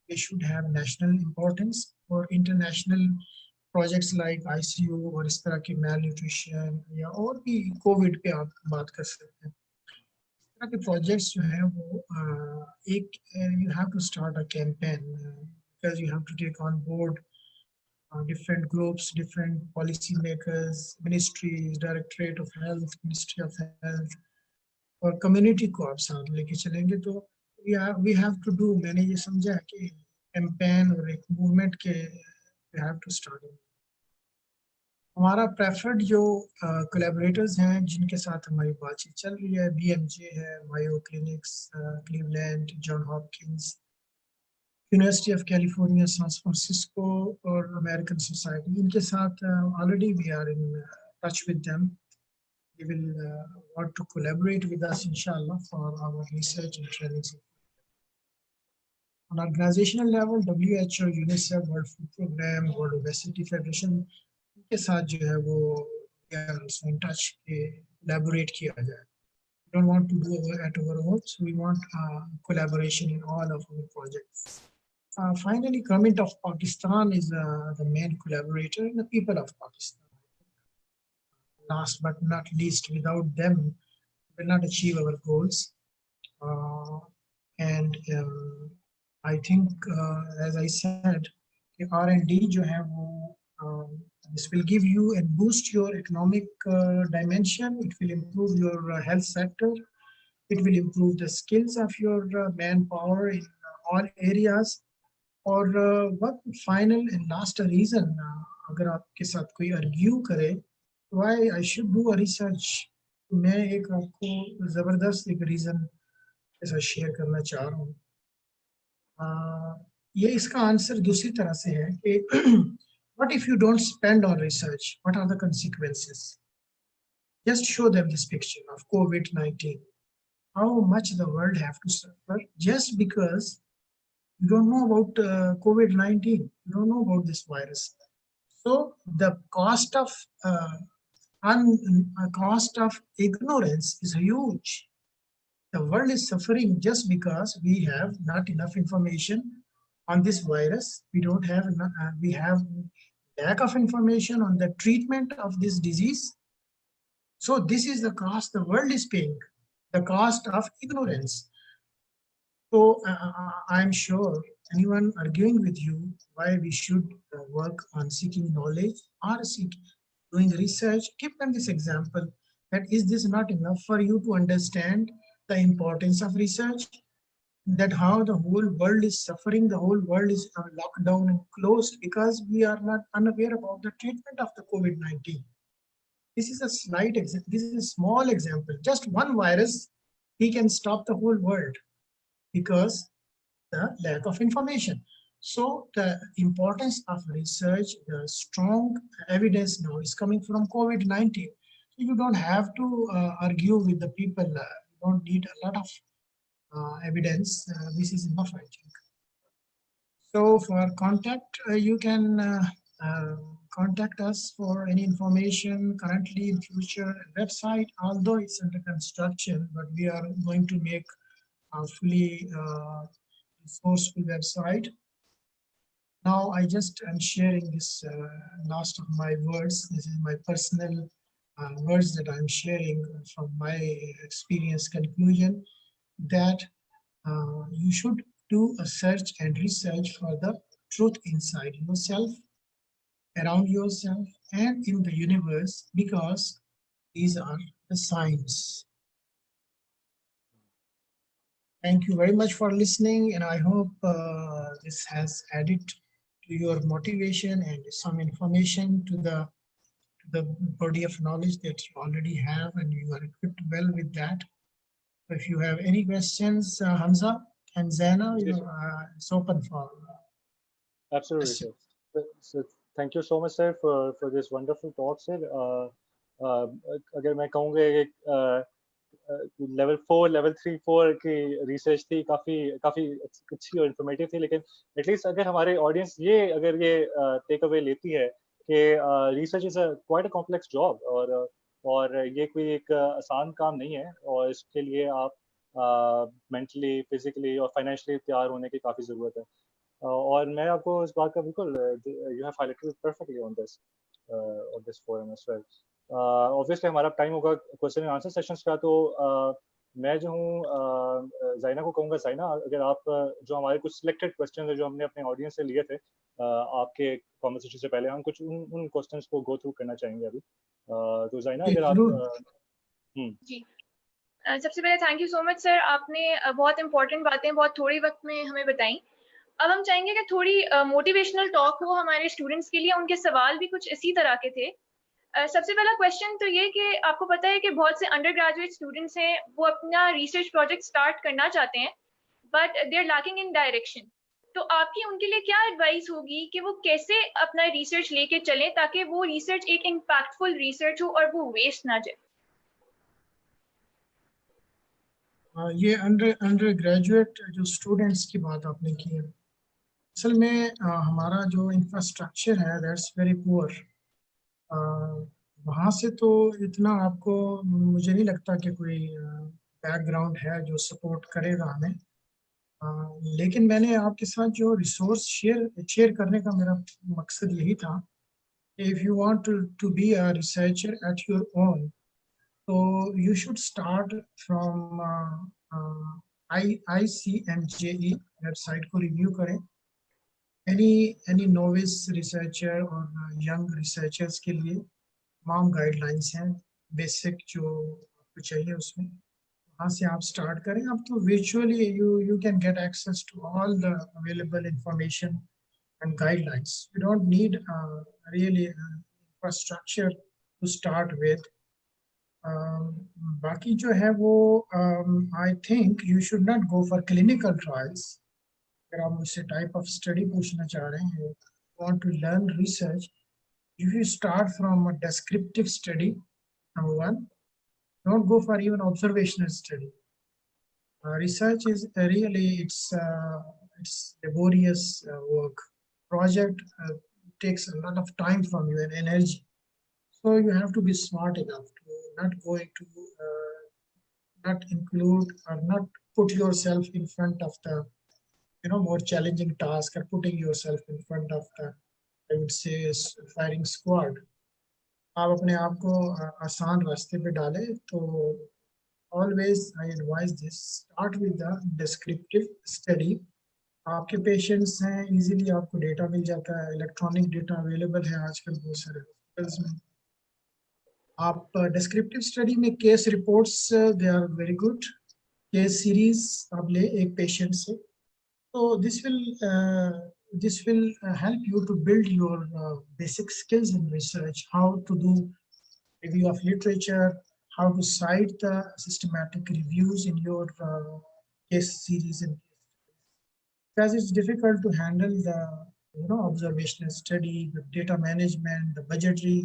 they should have national importance, और international projects like ICU और इस तरह की malnutrition या और भी कोविड पे आप बात कर सकते हैं। इस तरह के प्रोजेक्ट्स जो हैं वो एक you have to start a campaign because you have to take on board different groups, different policy makers, ministries, Directorate of Health, Ministry of Health, और community को आप साथ लेके चलेंगे तो we have to do, मैंने ये समझा है कि campaign और एक movement के we have to start it. हमारा preferred जो collaborators हैं जिनके साथ हमारी बातचीत चल रही है, BMJ है, Mayo Clinics, Cleveland, John Hopkins, University of California, San Francisco, or American Society. इनके साथ already we are in touch with them. They will want to collaborate with us, inshallah, for our research and training. On organizational level, WHO, UNICEF, World Food Program, World Obesity Federation, इनके साथ जो है वो we are also in touch के collaborate किया जाए. We don't want to do it at our own, so we want collaboration in all of our projects. Finally, Government of Pakistan is the main collaborator, and the people of Pakistan. Last but not least, without them, we will not achieve our goals. I think, as I said, the R&D जो है वो this will give you and boost your economic dimension. It will improve your health sector. It will improve the skills of your manpower in all areas. और what final and last reason अगर आपके साथ कोई argue करे why I should do a research, मैं एक आपको ज़बरदस्त एक reason ऐसा share करना चाह रहा हूँ। ये इसका आंसर दूसरी तरह से है कि what if you don't spend on research? What are the consequences? Just show them this picture of COVID-19. How much the world have to suffer just because you don't know about COVID-19. You don't know about this virus. So the cost of ignorance is huge. The world is suffering just because we have not enough information on this virus. We don't have enough, we have lack of information on the treatment of this disease. So this is the cost the world is paying, the cost of ignorance. So I'm sure anyone arguing with you why we should work on seeking knowledge or doing research, give them this example that is this not enough for you to understand the importance of research, that how the whole world is suffering, the whole world is locked down and closed because we are not unaware about the treatment of the COVID-19. This is a slight example, this is a small example, just one virus, he can stop the whole world because the lack of information. So the importance of research, the strong evidence now is coming from COVID-19. So you don't have to argue with the people. You don't need a lot of evidence. This is enough, I think. So for contact, you can contact us for any information currently in future website, although it's under construction, but we are going to make a fully resourceful website. Now I just am sharing this last of my words. This is my personal words that I'm sharing from my experience conclusion, that you should do a search and research for the truth inside yourself, around yourself, and in the universe, because these are the signs. Thank you very much for listening, and I hope this has added to your motivation and some information to the body of knowledge that you already have, and you are equipped well with that. If you have any questions, Hamza and Zaina, Yes, it's open for absolutely, questions. sir. So thank you so much, sir, for this wonderful talk, sir. अगर मैं कहूँगा एक level 4 level 3 4 की research थी, काफ़ी काफ़ी अच्छी और इन्फॉर्मेटिव थी, लेकिन एटलीस्ट अगर हमारे ऑडियंस ये अगर ये टेक अवे लेती है कि research is quite a complex job, और ये कोई एक आसान काम नहीं है, और इसके लिए आप मेंटली, फिजिकली और फाइनेंशियली तैयार होने की काफ़ी ज़रूरत है। और मैं आपको इस बात का बिल्कुल, you have highlighted perfectly on this forum as well. Obviously हमारा टाइम होगा क्वेश्चन एंड आंसर सेशंस का, तो मैं जो हूँ ज़ाइना को कहूँगा, ज़ाइना अगर आप जो हमारे कुछ सिलेक्टेड क्वेश्चन है जो हमने अपने ऑडियंस से लिए थे आपके कॉन्वर्सेशन से पहले, हम कुछ उन क्वेश्चंस को गो थ्रू करना चाहेंगे अभी। तो ज़ाइना अगर आप जी, सबसे पहले thank you so much sir, आपने बहुत इंपॉर्टेंट बातें बहुत थोड़ी वक्त में हमें बताई। अब हम चाहेंगे कि थोड़ी मोटिवेशनल टॉक हो हमारे स्टूडेंट्स के लिए, उनके सवाल भी कुछ इसी तरह के थे। सबसे पहला क्वेश्चन तो ये कि आपको पता है कि बहुत से अंडर ग्रेजुएट स्टूडेंट्स हैं, वो अपना रिसर्च प्रोजेक्ट स्टार्ट करना चाहते हैं, but they are lacking in direction. तो आपकी उनके लिए क्या एडवाइस होगी कि वो कैसे अपना रिसर्च लेके चलें ताकि वो रिसर्च एक इम्पैक्टफुल रिसर्च हो और वो वेस्ट ना जाए? ये अंडर ग्रेजुएट जो स्टूडेंट्स की बात आपने की है, असल में हमारा जो इंफ्रास्ट्रक्चर है दैट्स वेरी पुअर। वहाँ से तो इतना आपको मुझे नहीं लगता कि कोई बैकग्राउंड है जो सपोर्ट करेगा हमें। लेकिन मैंने आपके साथ जो रिसोर्स शेयर करने का मेरा मकसद यही था, if you want to be a researcher at your own, तो you should start from ICMJE website को रिव्यू करें। एनी नोविस रिसर्चर और यंग रिसर्चर्स के लिए तमाम गाइडलाइंस हैं, बेसिक जो आपको चाहिए उसमें, वहाँ से आप स्टार्ट करें। अब तो virtually you can get access to all the available information and guidelines. You don't need really infrastructure to start with. बाकी जो है वो I think you should not go for clinical trials. अगर आप मुझसे type of study पूछना चाह रहे हैं, want to learn research, if you start from a descriptive study, number one, don't go for even observational study. Research is really it's laborious work. Project takes a lot of time from you and energy, so you have to be smart enough to not going to not include or not put yourself in front of the more challenging task, or putting yourself in front of the, I would say, firing squad. आप अपने आप को आसान रास्ते पे डालें, तो always I advise this, start with the descriptive study. आपके पेशेंट्स हैं, इजीली आपको डेटा मिल जाता है, इलेक्ट्रॉनिक डेटा अवेलेबल है आजकल बहुत सारे हॉस्पिटल्स में। आप डिस्क्रिप्टिव स्टडी में case reports they are very good, case series आप ले एक पेशेंट से, तो this will help you to build your basic skills in research, how to do review of literature, how to cite the systematic reviews in your case series, and because it's difficult to handle the observational study, the data management, the budgetary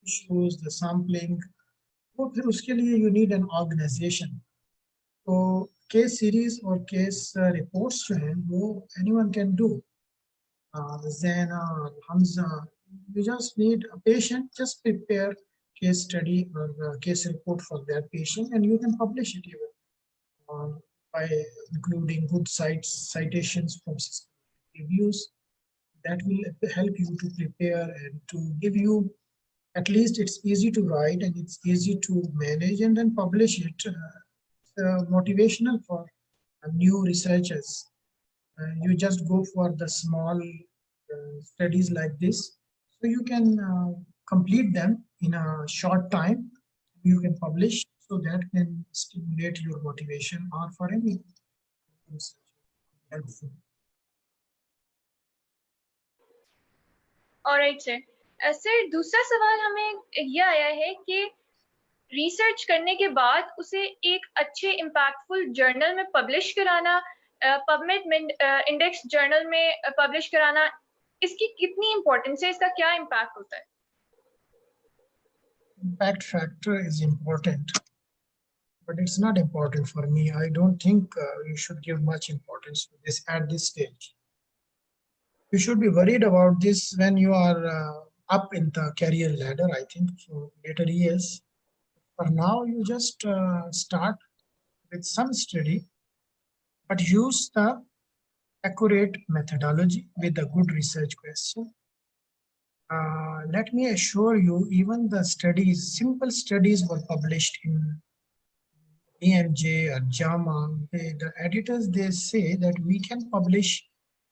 issues, the sampling. तो फिर उसके लिए you need an organization. तो case series और case reports जो हैं वो anyone can do. Zaina, Hamza, you just need a patient, just prepare case study or case report for that patient, and you can publish it even by including good citations from reviews. that will help you to prepare and to give you, at least it's easy to write and it's easy to manage and then publish it. Motivational for new researchers. You just go for the small studies like this, so you can complete them in a short time. You can publish, so that can stimulate your motivation or for any research. Helpful. Alright sir. Sir दूसरा सवाल हमें ये आया है कि research करने के बाद उसे एक अच्छे इम्पैक्टफुल जर्नल में पब्लिश कराना, पबमेड इंडेक्स जर्नल में पब्लिश कराना, इसकी कितनी इम्पोर्टेंस है, इसका क्या इम्पैक्ट होता है? Impact factor is important, but it's not important for me. I don't think you should give much importance to this at this stage. You should be worried about this when you are up in the career ladder, I think, for later years. For now, you just start with some study, but use the accurate methodology with a good research question. Let me assure you, even the studies, simple studies were published in AMJ or JAMA. The editors, they say that we can publish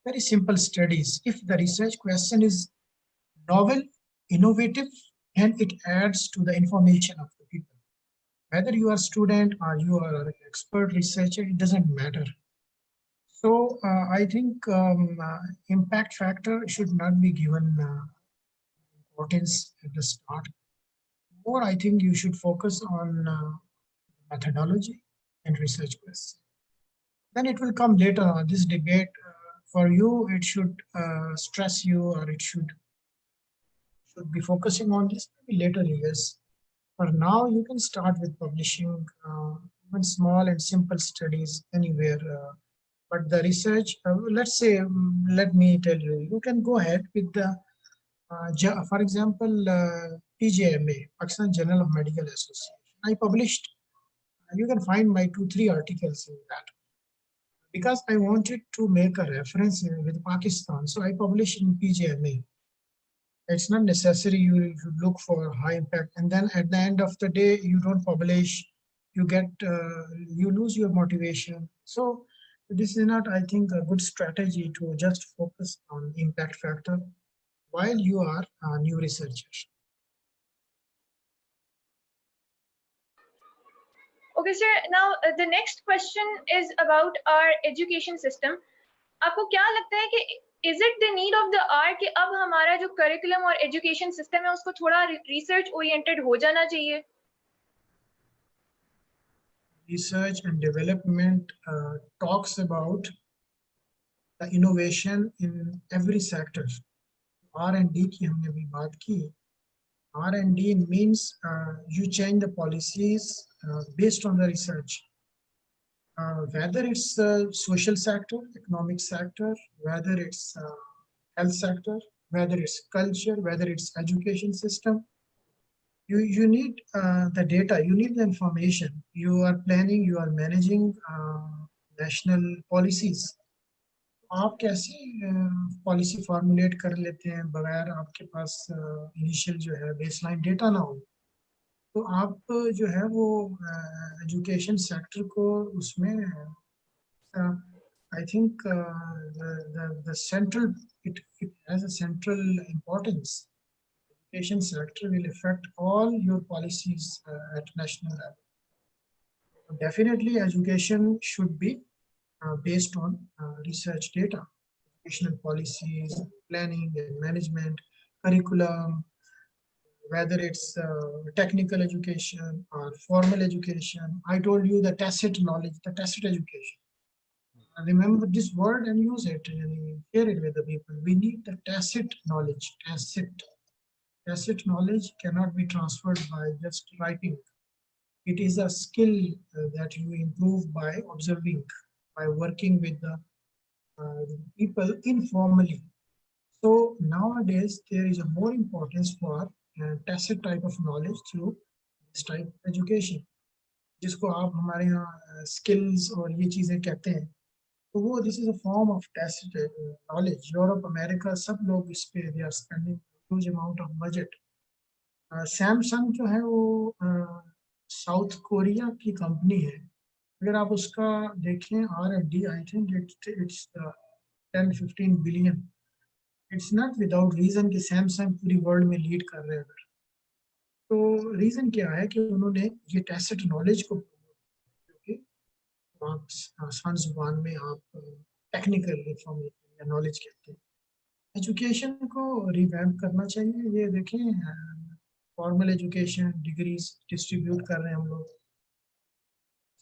very simple studies if the research question is novel, innovative, and it adds to the information of the people. Whether you are a student or you are an expert researcher, it doesn't matter. So I think impact factor should not be given importance at the start. More, I think you should focus on methodology and research questions. Then it will come later on. This debate for you, it should stress you, or it should be focusing on this maybe later years. For now, you can start with publishing even small and simple studies anywhere. But the research, let's say, let me tell you, you can go ahead with the, for example, PJMA, Pakistan Journal of Medical Association. I published, you can find my 2-3 articles in that. Because I wanted to make a reference with Pakistan, so I published in PJMA. It's not necessary you should look for high impact, and then at the end of the day, you don't publish, you get, you lose your motivation. So this is not, I think, a good strategy to just focus on impact factor while you are a new researcher. Okay, sir. Now the next question is about our education system. आपको क्या लगता है कि is it the need of the hour कि अब हमारा जो curriculum और education system है उसको थोड़ा research oriented हो जाना चाहिए? Research and development talks about the innovation in every sector. R&D की हमने अभी बात की. R&D means you change the policies based on the research. Whether it's the social sector, economic sector, whether it's health sector, whether it's culture, whether it's education system, you need the data, you need the information. You are planning, you are managing national policies. आप कैसे policy formulate कर लेते हैं बगैर आपके पास initial जो है baseline data ना हो? तो आप जो है वो एजुकेशन सेक्टर को उसमें I think the central it has a central importance. Education sector will affect all your policies at national level. Definitely education should be based on research data, educational policies, planning and management, curriculum, whether it's technical education or formal education. I told you the tacit knowledge, the tacit education. Remember this word and use it and share it with the people. We need the tacit knowledge, tacit. Tacit knowledge cannot be transferred by just writing. It is a skill that you improve by observing, by working with the people informally. So nowadays there is a more importance for tacit type of knowledge through this type of education, जिसको आप हमारे यहाँ skills और ये चीजें कहते हैं. تو وہ this is a form of tacit knowledge. Europe America سب لوگ اس پہ they are spending huge amount of budget. Samsung جو ہے وہ ساؤتھ کوریا کی کمپنی ہے. اگر آپ اس کا دیکھیں R&D I think it's 10-15 billion. It's not without reason کہ سیمسنگ پوری ورلڈ میں لیڈ کر رہے ہیں. تو ریزن کیا ہے کہ انہوں نے یہ ٹیسٹ نالج کو آسان زبان میں آپ ٹیکنیکل انفارمیشن یا نالج کہتے ہیں. ایجوکیشن کو ریویمپ کرنا چاہیے. یہ دیکھیں فارمل ایجوکیشن ڈگریز ڈسٹریبیوٹ کر رہے ہیں ہم لوگ,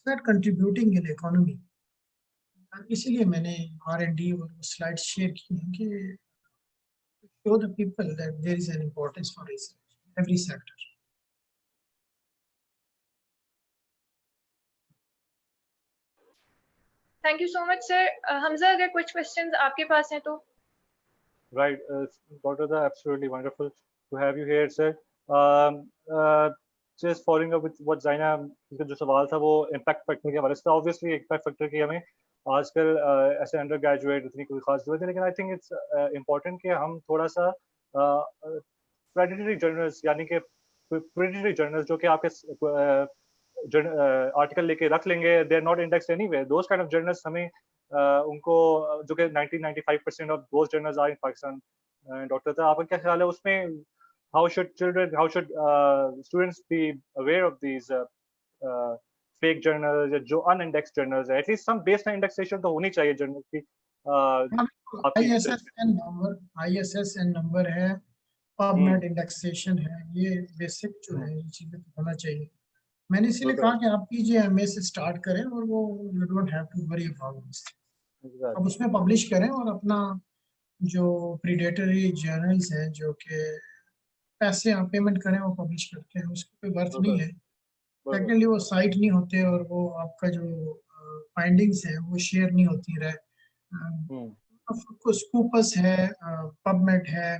ناٹ کنٹریبیوٹنگ ان اکانومی. اسی لیے میں نے R&D اور سلائڈ شیئر کی ہیں کہ show the people that there is an importance for research in every sector. Thank you so much, sir. Hamza, agar kuch questions aapke paas hain to. Right, Dr. Da, absolutely wonderful to have you here, sir. Just following up with what Zaina کا جو سوال تھا وہ impact factor کے حوالے سے تھا. obviously impact factor کی ہمیں آج کل ایسے انڈر گریجویٹ اتنی کوئی خاص ضرورت ہے, لیکن آئی تھنک اٹس امپورٹنٹ کہ ہم تھوڑا سا پریڈیٹری جرنلس یعنی کہ پریڈیٹری جرنلس جو کہ آپ کے آرٹیکل لے کے رکھ لیں گے, they are not indexed anywhere, those kind of journals ہمیں ان کو جو کہ 90-95% of those journals are in Pakistan. Doctor صاحب آپ کا کیا خیال ہے اس میں, how should students be aware of these fake journals یا جو unindexed journals ہے, at least some baseline indexation تو ہونی چاہیے journal کی. ISSN نمبر ہے, PubMed indexation ہے, یہ بیسک جو ہے یہ چیزیں ہونا چاہیے. میں نے اسی لیے کہا کہ آپ PGMA سے اسٹارٹ کریں اور وہ you don't have to worry about this. اب اس میں پبلش کریں اور اپنا جو پریڈیٹری جرنلز ہیں جو کہ پیسے آپ پیمنٹ کریں وہ پبلش کرتے ہیں, اس کی کوئی ورتھ نہیں ہے. سیکنڈلی وہ سائٹ نہیں ہوتے اور وہ آپ کا جو فائنڈنگز ہیں وہ شیئر نہیں ہوتی رہے. اسکوپس ہے, PubMed ہے,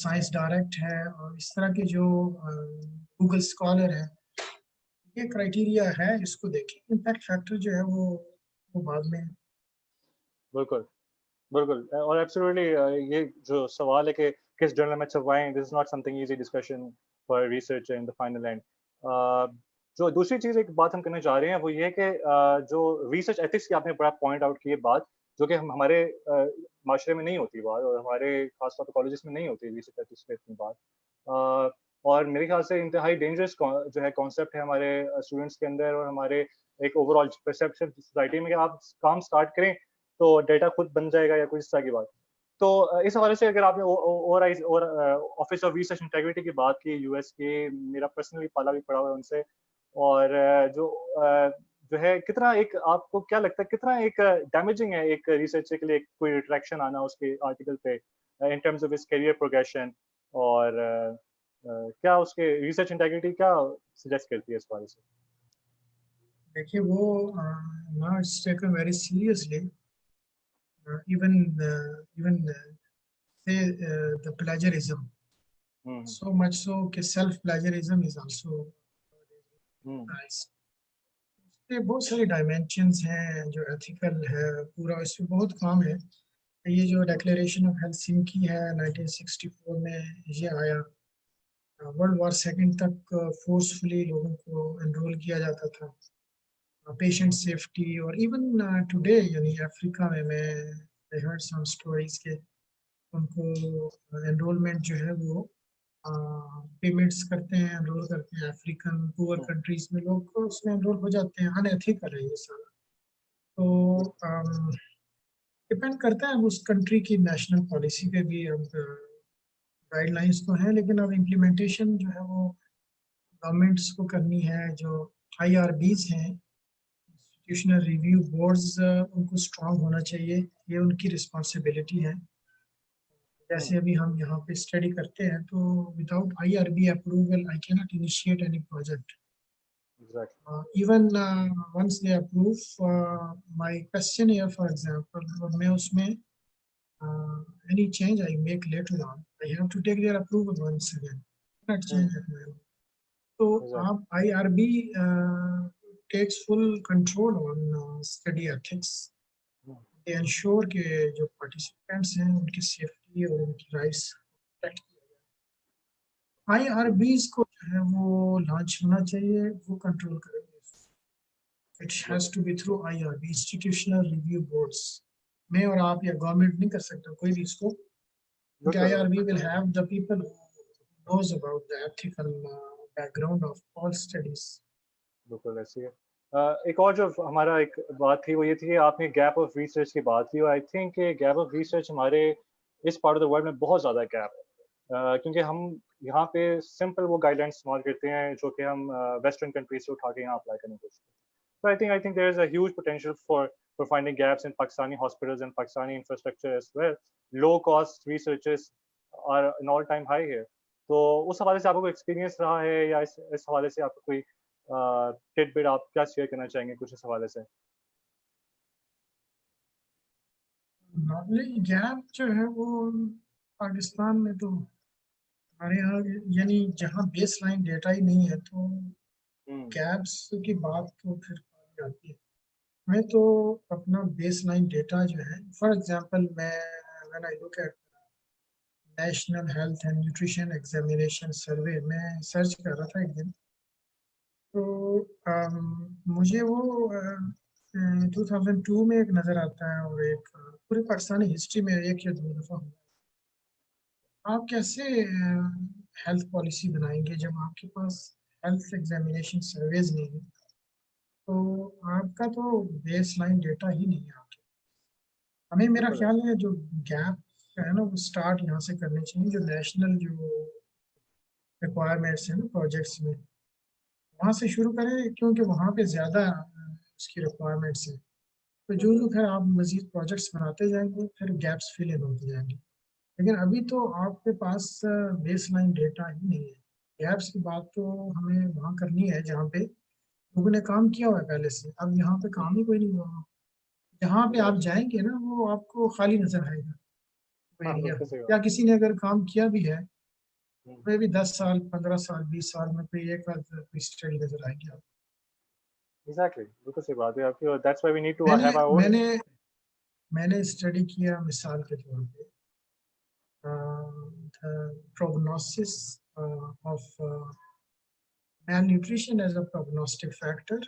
سائنس ڈائریکٹ ہے, اور اس طرح کے جو گوگل اسکالر ہے, یہ کرائٹیریا ہے, اس کو دیکھیں. امپیکٹ فیکٹر جو ہے وہ بعد میں. بالکل بالکل, اور ایبسلیٹلی یہ جو سوال ہے کہ کس جرنل میں چھپوائیں, this is not something easy discussion for research in the final end. جو دوسری چیز ایک بات ہم کرنا چاہ رہے ہیں وہ یہ ہے کہ جو ریسرچ ایتھکس کی آپ نے بڑا پوائنٹ آؤٹ کی ہے بات, جو کہ ہمارے معاشرے میں نہیں ہوتی بات, اور ہمارے خاص طور پہ کالجز میں نہیں ہوتی ریسرچ ایتھکس پہ اتنی بات. اور میرے خیال سے انتہائی ڈینجرس جو ہے کانسیپٹ ہے ہمارے اسٹوڈنٹس کے اندر اور ہمارے ایک اوور آل پرسیپشن سوسائٹی میں, کہ آپ کام اسٹارٹ کریں تو ڈیٹا خود بن جائے گا یا کچھ اس طرح کی بات. تو اس حوالے سے اگر آپ نے آفس آف ریسرچ انٹیگریٹی کی بات کی US کی, میرا پرسنلی پالا بھی پڑا ہوا ہے ان سے, اور جو ہے کتنا ایک آپ کو کیا لگتا ہے کتنا ایک ڈیمیجنگ ہے ایک ریسرچر کے لیے کوئی ریٹریکشن آنا اس کے آرٹیکل پہ in terms of his career progression, اور کیا اس کے ریسرچ انٹیگریٹی کیا سجیسٹ کرتی ہے اس بارے سے؟ دیکھیے وہ now it's taken very seriously. Even say the plagiarism, so much so کہ self plagiarism is also nice. یہ بہت سارے ڈائمینشنز ہیں جو ایتھیکل ہے, پورا اس پہ بہت کام ہے. یہ جو ڈیکلیریشن آف ہیلسنکی ہے 1964 میں یہ آیا, ورلڈ وار سیکنڈ تک فورسفلی لوگوں کو انرول کیا جاتا تھا, پیشنٹ سیفٹی. اور ایون ٹوڈے یعنی افریقہ میں I heard some stories کہ ان کو انرولمنٹ جو ہے وہ پیمنٹس کرتے ہیں, انرول کرتے ہیں. افریقن پور کنٹریز میں لوگ اس میں انرول ہو جاتے ہیں. ان ایتھیکل ہے یہ سارا. تو ڈپینڈ کرتا ہے اس کنٹری کی نیشنل پالیسی پہ بھی. اب گائیڈ لائنس تو ہیں لیکن اب امپلیمنٹیشن جو ہے وہ گورنمنٹس کو کرنی ہے. جو IRBs ہیں, انسٹیٹیوشنل ریویو بورڈز, ان کو اسٹرانگ ہونا چاہیے. یہ ان کی رسپانسبلٹی ہے. جیسے ابھی ہم یہاں پہ اسٹڈی کرتے ہیں تو without IRB approval I cannot initiate any project. Even once they approve my questionnaire for example, اور میں اس میں any change I make later on, I have to take their approval once again. Not change it. So IRB takes full control on study ethics. they ensure کہ جو participants ہیں ان کی safety اور ان کی rights protect کیا جائے. IRBs کو جو ہے وہ لانچ ہونا چاہیے, وہ کنٹرول کریں گے. It has to be through IRB, institutional review boards. میں اور آپ یا گورنمنٹ نہیں کر سکتا کوئی بھی اس کو. IRB will have the people who knows about the ethical background of all studies. بالکل ایسی ہے. ایک اور جو ہمارا ایک بات تھی وہ یہ تھی کہ آپ نے گیپ آف ریسرچ کی بات کی, اور آئی تھنک کہ گیپ آف ریسرچ ہمارے اس پارٹ آف دا ورلڈ میں بہت زیادہ گیپ ہے, کیونکہ ہم یہاں پہ سمپل وہ گائیڈ لائنس استعمال کرتے ہیں جو کہ ہم ویسٹرن کنٹریز سے اٹھا کے یہاں اپلائی کرنے کی کوشش کرتے ہیں. So I think there is a huge potential for finding gaps in Pakistani hospitals and Pakistani infrastructure as well. Low cost researchers are an all time high here. تو اس حوالے سے آپ کو کوئی ایکسپیرینس رہا ہے یا اس حوالے سے آپ کو کوئی ٹٹ بٹ آپ کیا شیئر کرنا چاہیں گے کچھ اس حوالے سے؟ نالج گیپ جو ہے وہ پاکستان میں تو ہمارے یہاں یعنی جہاں بیس لائن ڈیٹا ہی نہیں ہے تو گیپس کی بات تو پھر جاتی ہے. میں تو اپنا بیس لائن ڈیٹا جو ہے فار ایگزامپل میں when I look at national health and nutrition examination survey میں سرچ کر رہا تھا ایک دن, تو مجھے وہ 2002 میں ایک نظر آتا ہے اور ایک پورے پاکستانی ہسٹری میں ایک یا دو دفعہ ہوا. آپ کیسے ہیلتھ پالیسی بنائیں گے جب آپ کے پاس ہیلتھ ایگزامینیشن سرویز نہیں ہے, تو آپ کا تو بیس لائن ڈیٹا ہی نہیں ہے آپ کے. ہمیں میرا خیال ہے جو گیپ ہے نا وہ اسٹارٹ یہاں سے کرنے چاہیے, جو نیشنل جو ریکوائرمنٹس ہیں نا پروجیکٹس میں وہاں سے شروع کریں, کیونکہ وہاں پہ زیادہ اس کی ریکوائرمنٹس ہیں. تو جو پھر آپ مزید پروجیکٹس بناتے جائیں گے پھر گیپس فل ان ہوتے جائیں گے. لیکن ابھی تو آپ کے پاس بیس لائن ڈیٹا ہی نہیں ہے. گیپس کی بات تو ہمیں وہاں کرنی ہے جہاں پہ لوگوں نے کام کیا ہوا ہے پہلے سے. اب یہاں پہ کام ہی کوئی نہیں ہوا. جہاں پہ آپ جائیں گے نا وہ آپ کو خالی نظر آئے گا. یا کسی نے اگر کام کیا بھی ہے میں بھی 10 سال 15 سال 20 سال میں کوئی ایک بار کوئی اسٹڈی نظر آئے گی آپ. Exactly, بالکل صحیح بات ہے آپ کی. That's why we need to have our own. میں نے اسٹڈی کیا مثال کے طور پہ prognosis of malnutrition as a prognostic factor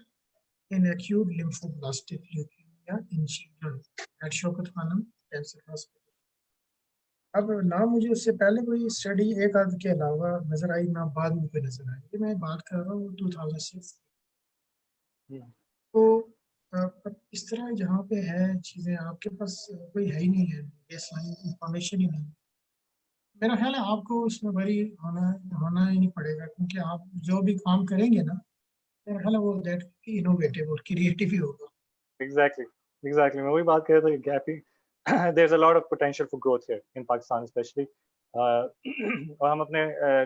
in acute lymphoblastic leukemia in children at Shaukat Khanum Cancer Hospital. اب نہ مجھے اس سے پہلے کوئی اسٹڈی ایک آدھ کے علاوہ نظر آئی, نہ بعد میں کوئی نظر آئی. یہ میں بات کر رہا ہوں 2006. تو اس طرح جہاں پہ ہے چیزیں آپ کے پاس کوئی ہے ہی نہیں ہے, بیس لائن انفارمیشن ہی نہیں. میرا خیال ہے آپ کو اس میں بری ہونا ہی نہیں پڑے گا, کیونکہ آپ جو بھی کام کریں گے نا میرا خیال ہے وہ دیٹ انوویٹیو اور کریٹیو ہی ہوگا. Exactly. میں وہی بات کر رہا تھا کہ gap he there's a lot of potential for growth here in Pakistan especially. اور ہم اپنے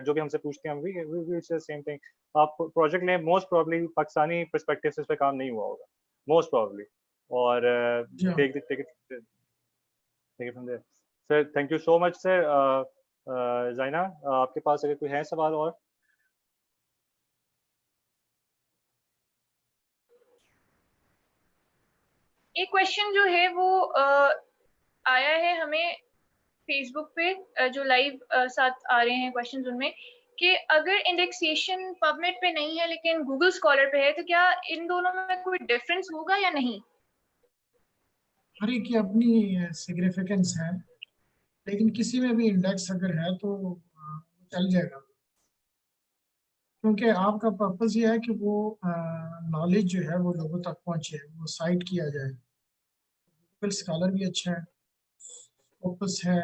جو بھی ہم سے پوچھتے ہیں we say the same thing. آپ پروجیکٹ لیں موسٹ پرابلی پاکستانی پرسپیکٹیو سے اس پہ کام نہیں ہوا ہوگا موسٹ پرابلی. اور سر تھینک یو سو مچ سر. زائنہ آپ کے پاس اگر کوئی ہے سوال اور؟ ایک کویشچن جو ہے وہ آیا ہے ہمیں فیس بک پہ جو لائیو ساتھ آ رہے ہیں کویشچنز ان میں, کہ اگر انڈیکسیشن پبمٹ پہ نہیں ہے لیکن گوگل اسکالر پہ ہے تو کیا ان دونوں میں کوئی ڈفرینس ہوگا یا نہیں؟ ہر ایک کی اپنی سگنیفیکنس ہے, لیکن کسی میں بھی انڈیکس اگر ہے تو چل جائے گا, کیونکہ آپ کا پرپز یہ ہے کہ وہ نالج جو ہے وہ لوگوں تک پہنچے, وہ سائٹ کیا جائے. گوگل اسکالر بھی اچھا ہے, فوکس ہے.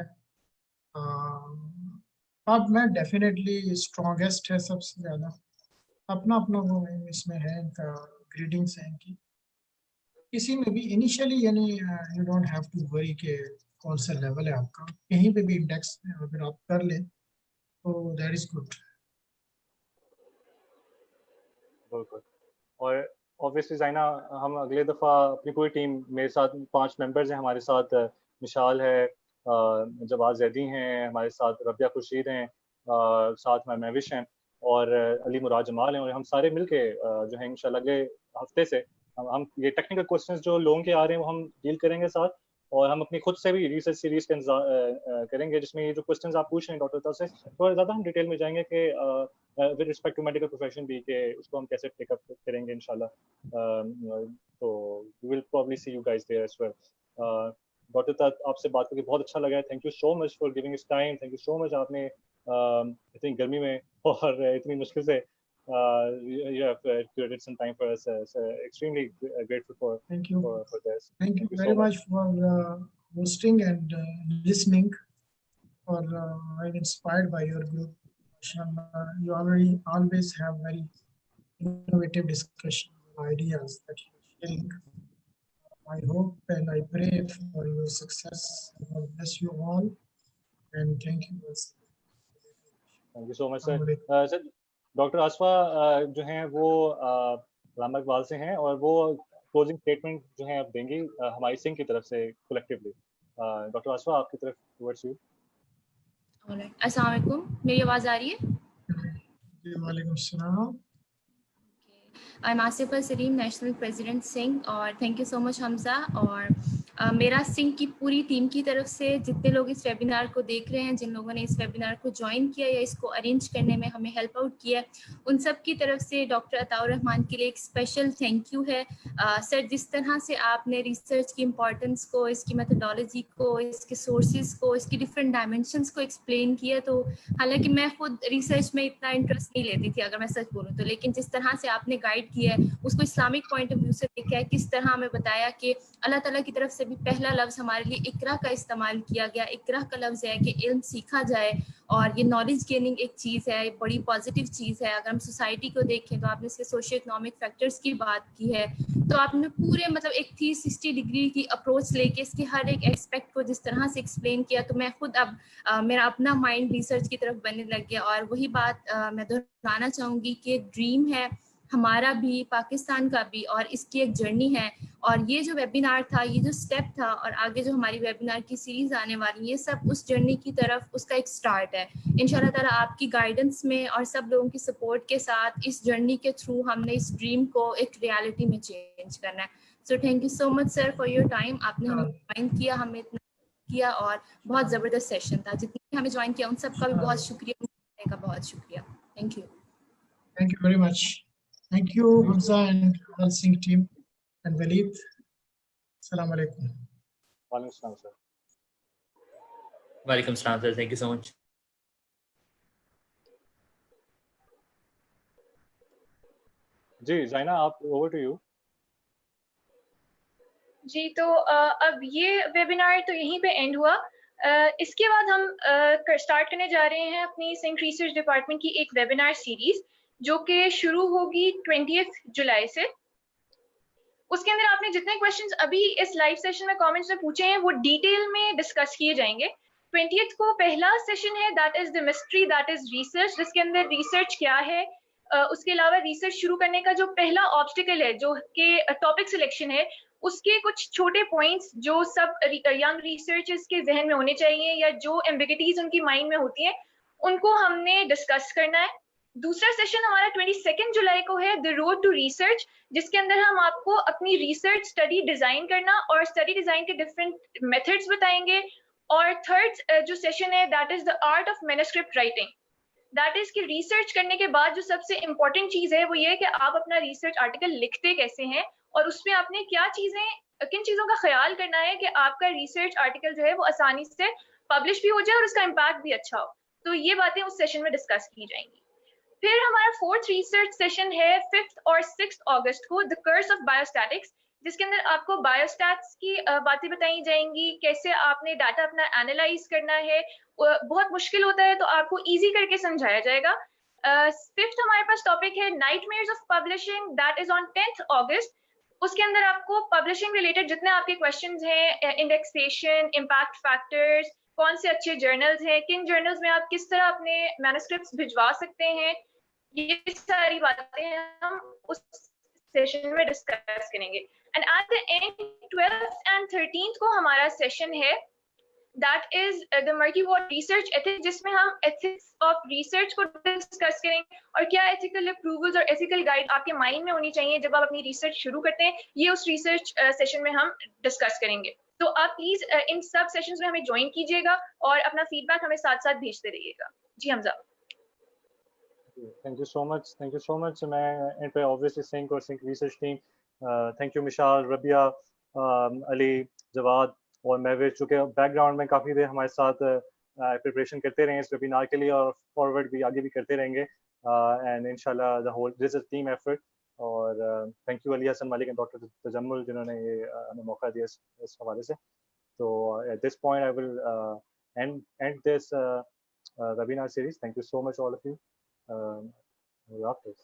اب میں ڈیفینیٹلی اسٹرانگیسٹ ہے سب سے زیادہ. اپنا وہ اس میں ہے ان کا گریڈنگس ہیں ان کی. کسی میں بھی انیشلی یعنی you don't have to worry کہ کون سا لیول ہے آپ کا, کہیں پہ بھی انڈیکس اگر آپ کر لیں تو دیٹ از گڈ. بالکل. اور obviously زائنہ ہم اگلے دفعہ اپنی پوری ٹیم, میرے ساتھ 5 ممبرز ہیں ہمارے ساتھ. مشال ہے, جواز زیدی ہیں ہمارے ساتھ, ربیہ خورشید ہیں ساتھ میں, مہوش ہیں اور علی مراد جمال ہیں. اور ہم سارے مل کے جو ہیں انشاءاللہ اگلے ہفتے سے ہم یہ ٹیکنیکل کوسچنز جو لوگوں کے آ رہے ہیں وہ ہم ڈیل کریں گے ساتھ. اور ہم اپنی خود سے بھی ریسرچ سیریز کا کریں گے جس میں یہ جو کوشچنز آپ پوچھ رہے ہیں ڈاکٹر طرف سے تھوڑا زیادہ ہم ڈیٹیل میں جائیں گے کہ with respect to medical profession بھی کہ اس کو ہم کیسے ٹیک اپ کریں گے انشاءاللہ. تو we will probably see you guys there as well. Doctor Tariq آپ سے بات کر کے بہت اچھا لگا ہے. Thank you so much for giving اس time. Thank you so much. آپ نے اتنی گرمی میں اور اتنی مشکل سے you have created some time for us. So extremely grateful for Thank you. for this. Thank you so very much for hosting and listening. For I'm inspired by your group. You always have very innovative discussion ideas that you're sharing. I hope and I pray for your success. God bless you all. And thank you. Thank you so much, sir. Sir, doctor Asifa جو ہیں وہ علامہ اقبال سے ہیں اور وہ closing statement جو ہیں آپ دیں گی ہماری سنگھ کی طرف سے کلیکٹیولی. ڈاکٹر آصفہ آپ کی طرف ورڈز یو. السلام علیکم, میری آواز آ رہی ہے؟ وعلیکم السلام. I'm Asifa Saleem, national president Singh, اور تھینک یو سو مچ حمزہ. اور میرا سنگھ کی پوری ٹیم کی طرف سے جتنے لوگ اس ویبینار کو دیکھ رہے ہیں, جن لوگوں نے اس ویبینار کو جوائن کیا یا اس کو ارینج کرنے میں ہمیں ہیلپ آؤٹ کیا, ان سب کی طرف سے ڈاکٹر عطاء الرحمان کے لیے ایک اسپیشل تھینک یو ہے. سر, جس طرح سے آپ نے ریسرچ کی امپورٹنس کو, اس کی میتھڈالوجی کو, اس کے سورسز کو, اس کی ڈفرینٹ ڈائمینشنس کو ایکسپلین کیا, تو حالانکہ میں خود ریسرچ میں اتنا انٹرسٹ نہیں لیتی تھی اگر میں سچ بولوں تو, لیکن جس طرح سے آپ نے گائیڈ کیا ہے, اس کو اسلامک پوائنٹ آف ویو سے دیکھا ہے, کس طرح ہمیں بتایا کہ اللہ تعالیٰ کی طرف سے بھی پہلا لفظ ہمارے لیے اقرا کا استعمال کیا گیا. اقرا کا لفظ ہے کہ علم سیکھا جائے, اور یہ نالج گیننگ ایک چیز ہے, بڑی پازیٹیو چیز ہے. اگر ہم سوسائٹی کو دیکھیں تو آپ نے اس کے سوشل اکنامک فیکٹرز کی بات کی ہے, تو آپ نے پورے مطلب ایک 360 ڈگری کی اپروچ لے کے اس کے ہر ایک ایسپیکٹ کو جس طرح سے ایکسپلین کیا, تو میں خود اب میرا اپنا مائنڈ ریسرچ کی طرف بننے لگ گیا. اور وہی بات میں دہرانا چاہوں گی کہ ڈریم ہے ہمارا بھی, پاکستان کا بھی, اور اس کی ایک جرنی ہے. اور یہ جو ویبینار تھا, یہ جو اسٹیپ تھا, اور آگے جو ہماری ویبینار کی سیریز آنے والی, یہ سب اس جرنی کی طرف اس کا ایک سٹارٹ ہے. ان شاء اللہ تعالیٰ آپ کی گائیڈنس میں اور سب لوگوں کی سپورٹ کے ساتھ اس جرنی کے تھرو ہم نے اس ڈریم کو ایک ریالٹی میں چینج کرنا ہے. So thank you so much sir for your time. آپ نے ہمیں جوائن کیا, ہمیں اتنا کیا, اور بہت زبردست سیشن تھا. جتنے بھی ہمیں جوائن کیا ان سب کا بھی بہت شکریہ, ان کا بہت شکریہ. Thank you. Thank you very much. Thank you, Hamza and all Singh team and Walid. Assalamu alaikum. وعلیکم السلام سر. وعلیکم السلام سر, تھینک یو سو مچ. جی زائنہ, آپ اوور ٹو یو. جی, تو اب یہ ویبینار تو یہیں پہ اینڈ ہوا. اس کے بعد ہم اسٹارٹ کرنے جا رہے ہیں اپنی سنگھ ریسرچ ڈپارٹمنٹ کی ایک ویبینار سیریز, جو کہ شروع ہوگی 20 جولائی سے. اس کے اندر آپ نے جتنے کویشچنز ابھی اس لائیو سیشن میں کامنٹس میں پوچھے ہیں وہ ڈیٹیل میں ڈسکس کیے جائیں گے. 20 کو پہلا سیشن ہے, that is the mystery, that is research, جس کے اندر ریسرچ کیا ہے, اس کے علاوہ ریسرچ شروع کرنے کا جو پہلا آبسٹیکل ہے جو کہ ٹاپک سلیکشن ہے, اس کے کچھ چھوٹے پوائنٹس جو سب ینگ ریسرچرز کے ذہن میں ہونے چاہیے, یا جو ایمبیگٹیز ان کی مائنڈ میں ہوتی ہیں, ان کو ہم نے ڈسکس کرنا ہے. دوسرا سیشن ہمارا 22 جولائی کو ہے, دی روڈ ٹو ریسرچ, جس کے اندر ہم آپ کو اپنی ریسرچ اسٹڈی ڈیزائن کرنا اور اسٹڈی ڈیزائن کے ڈفرینٹ میتھڈس بتائیں گے. اور تھرڈ جو سیشن ہے, that is the art of manuscript writing. That is کہ ریسرچ کرنے کے بعد جو سب سے امپورٹنٹ چیز ہے وہ یہ ہے کہ آپ اپنا ریسرچ آرٹیکل لکھتے کیسے ہیں, اور اس میں آپ نے کن چیزوں کا خیال کرنا ہے کہ آپ کا ریسرچ آرٹیکل جو ہے وہ آسانی سے پبلش بھی ہو جائے اور اس کا امپیکٹ بھی اچھا ہو. تو یہ باتیں اس سیشن میں ڈسکس کی جائیں گی. پھر ہمارا 4th ریسرچ سیشن ہے 5 اور 6 اگست کو, دی کرس آف بایوسٹیٹکس, جس کے اندر آپ کو بایوسٹیٹس کی باتیں بتائی جائیں گی, کیسے آپ نے ڈاٹا اپنا اینالائز کرنا ہے. بہت مشکل ہوتا ہے تو آپ کو ایزی کر کے سمجھایا جائے گا. 5th ہمارے پاس ٹاپک ہے nightmares of publishing, that is on 10 August. اس کے اندر آپ کو پبلشنگ ریلیٹڈ جتنے آپ کے کویشچنز ہیں, انڈیکسیشن, امپیکٹ فیکٹرز, کون سے اچھے جرنلز ہیں, کن جرنلز میں آپ کس طرح اپنے مینوسکرپٹس بھجوا سکتے ہیں, یہ ساری باتیں ہم اس سیشن میں ڈسکس کریں گے. And at the end 12th and 13th کو ہمارا سیشن ہے, that is the murky world research ethics, جس میں ہم ایتھکس آف ریسرچ کو ڈسکس کریں گے, اور کیا ایتھیکل اپروولز اور ایتھیکل گائیڈ آپ کے مائنڈ میں ہونی چاہیے جب آپ اپنی ریسرچ شروع کرتے ہیں. یہ اس ریسرچ سیشن میں ہم ڈسکس کریں گے. تو آپ پلیز ان سب سیشنز میں ہمیں جوائن کیجیے گا اور اپنا فیڈ بیک ہمیں ساتھ ساتھ بھیجتے رہیے گا. جی حمزہ. تھینک یو سو مچ. میں ان پہ آبویسلی سنک اور sync research team, thank you Mishal, Rabia, Ali, Jawad اور محوش, جو کہ بیک گراؤنڈ میں کافی دیر ہمارے ساتھ پریپریشن کرتے رہے ہیں اس ویبینار کے لیے, اور فارورڈ بھی آگے بھی کرتے رہیں گے, اینڈ ان شاء اللہ the whole this is team effort. اور thank you Ali Hasan Malik and doctor Tajammul جنہوں نے یہ ہمیں موقع دیا اس حوالے سے. تو at this point I will end this webinar series. Thank you so much all of you. Allah Hafiz.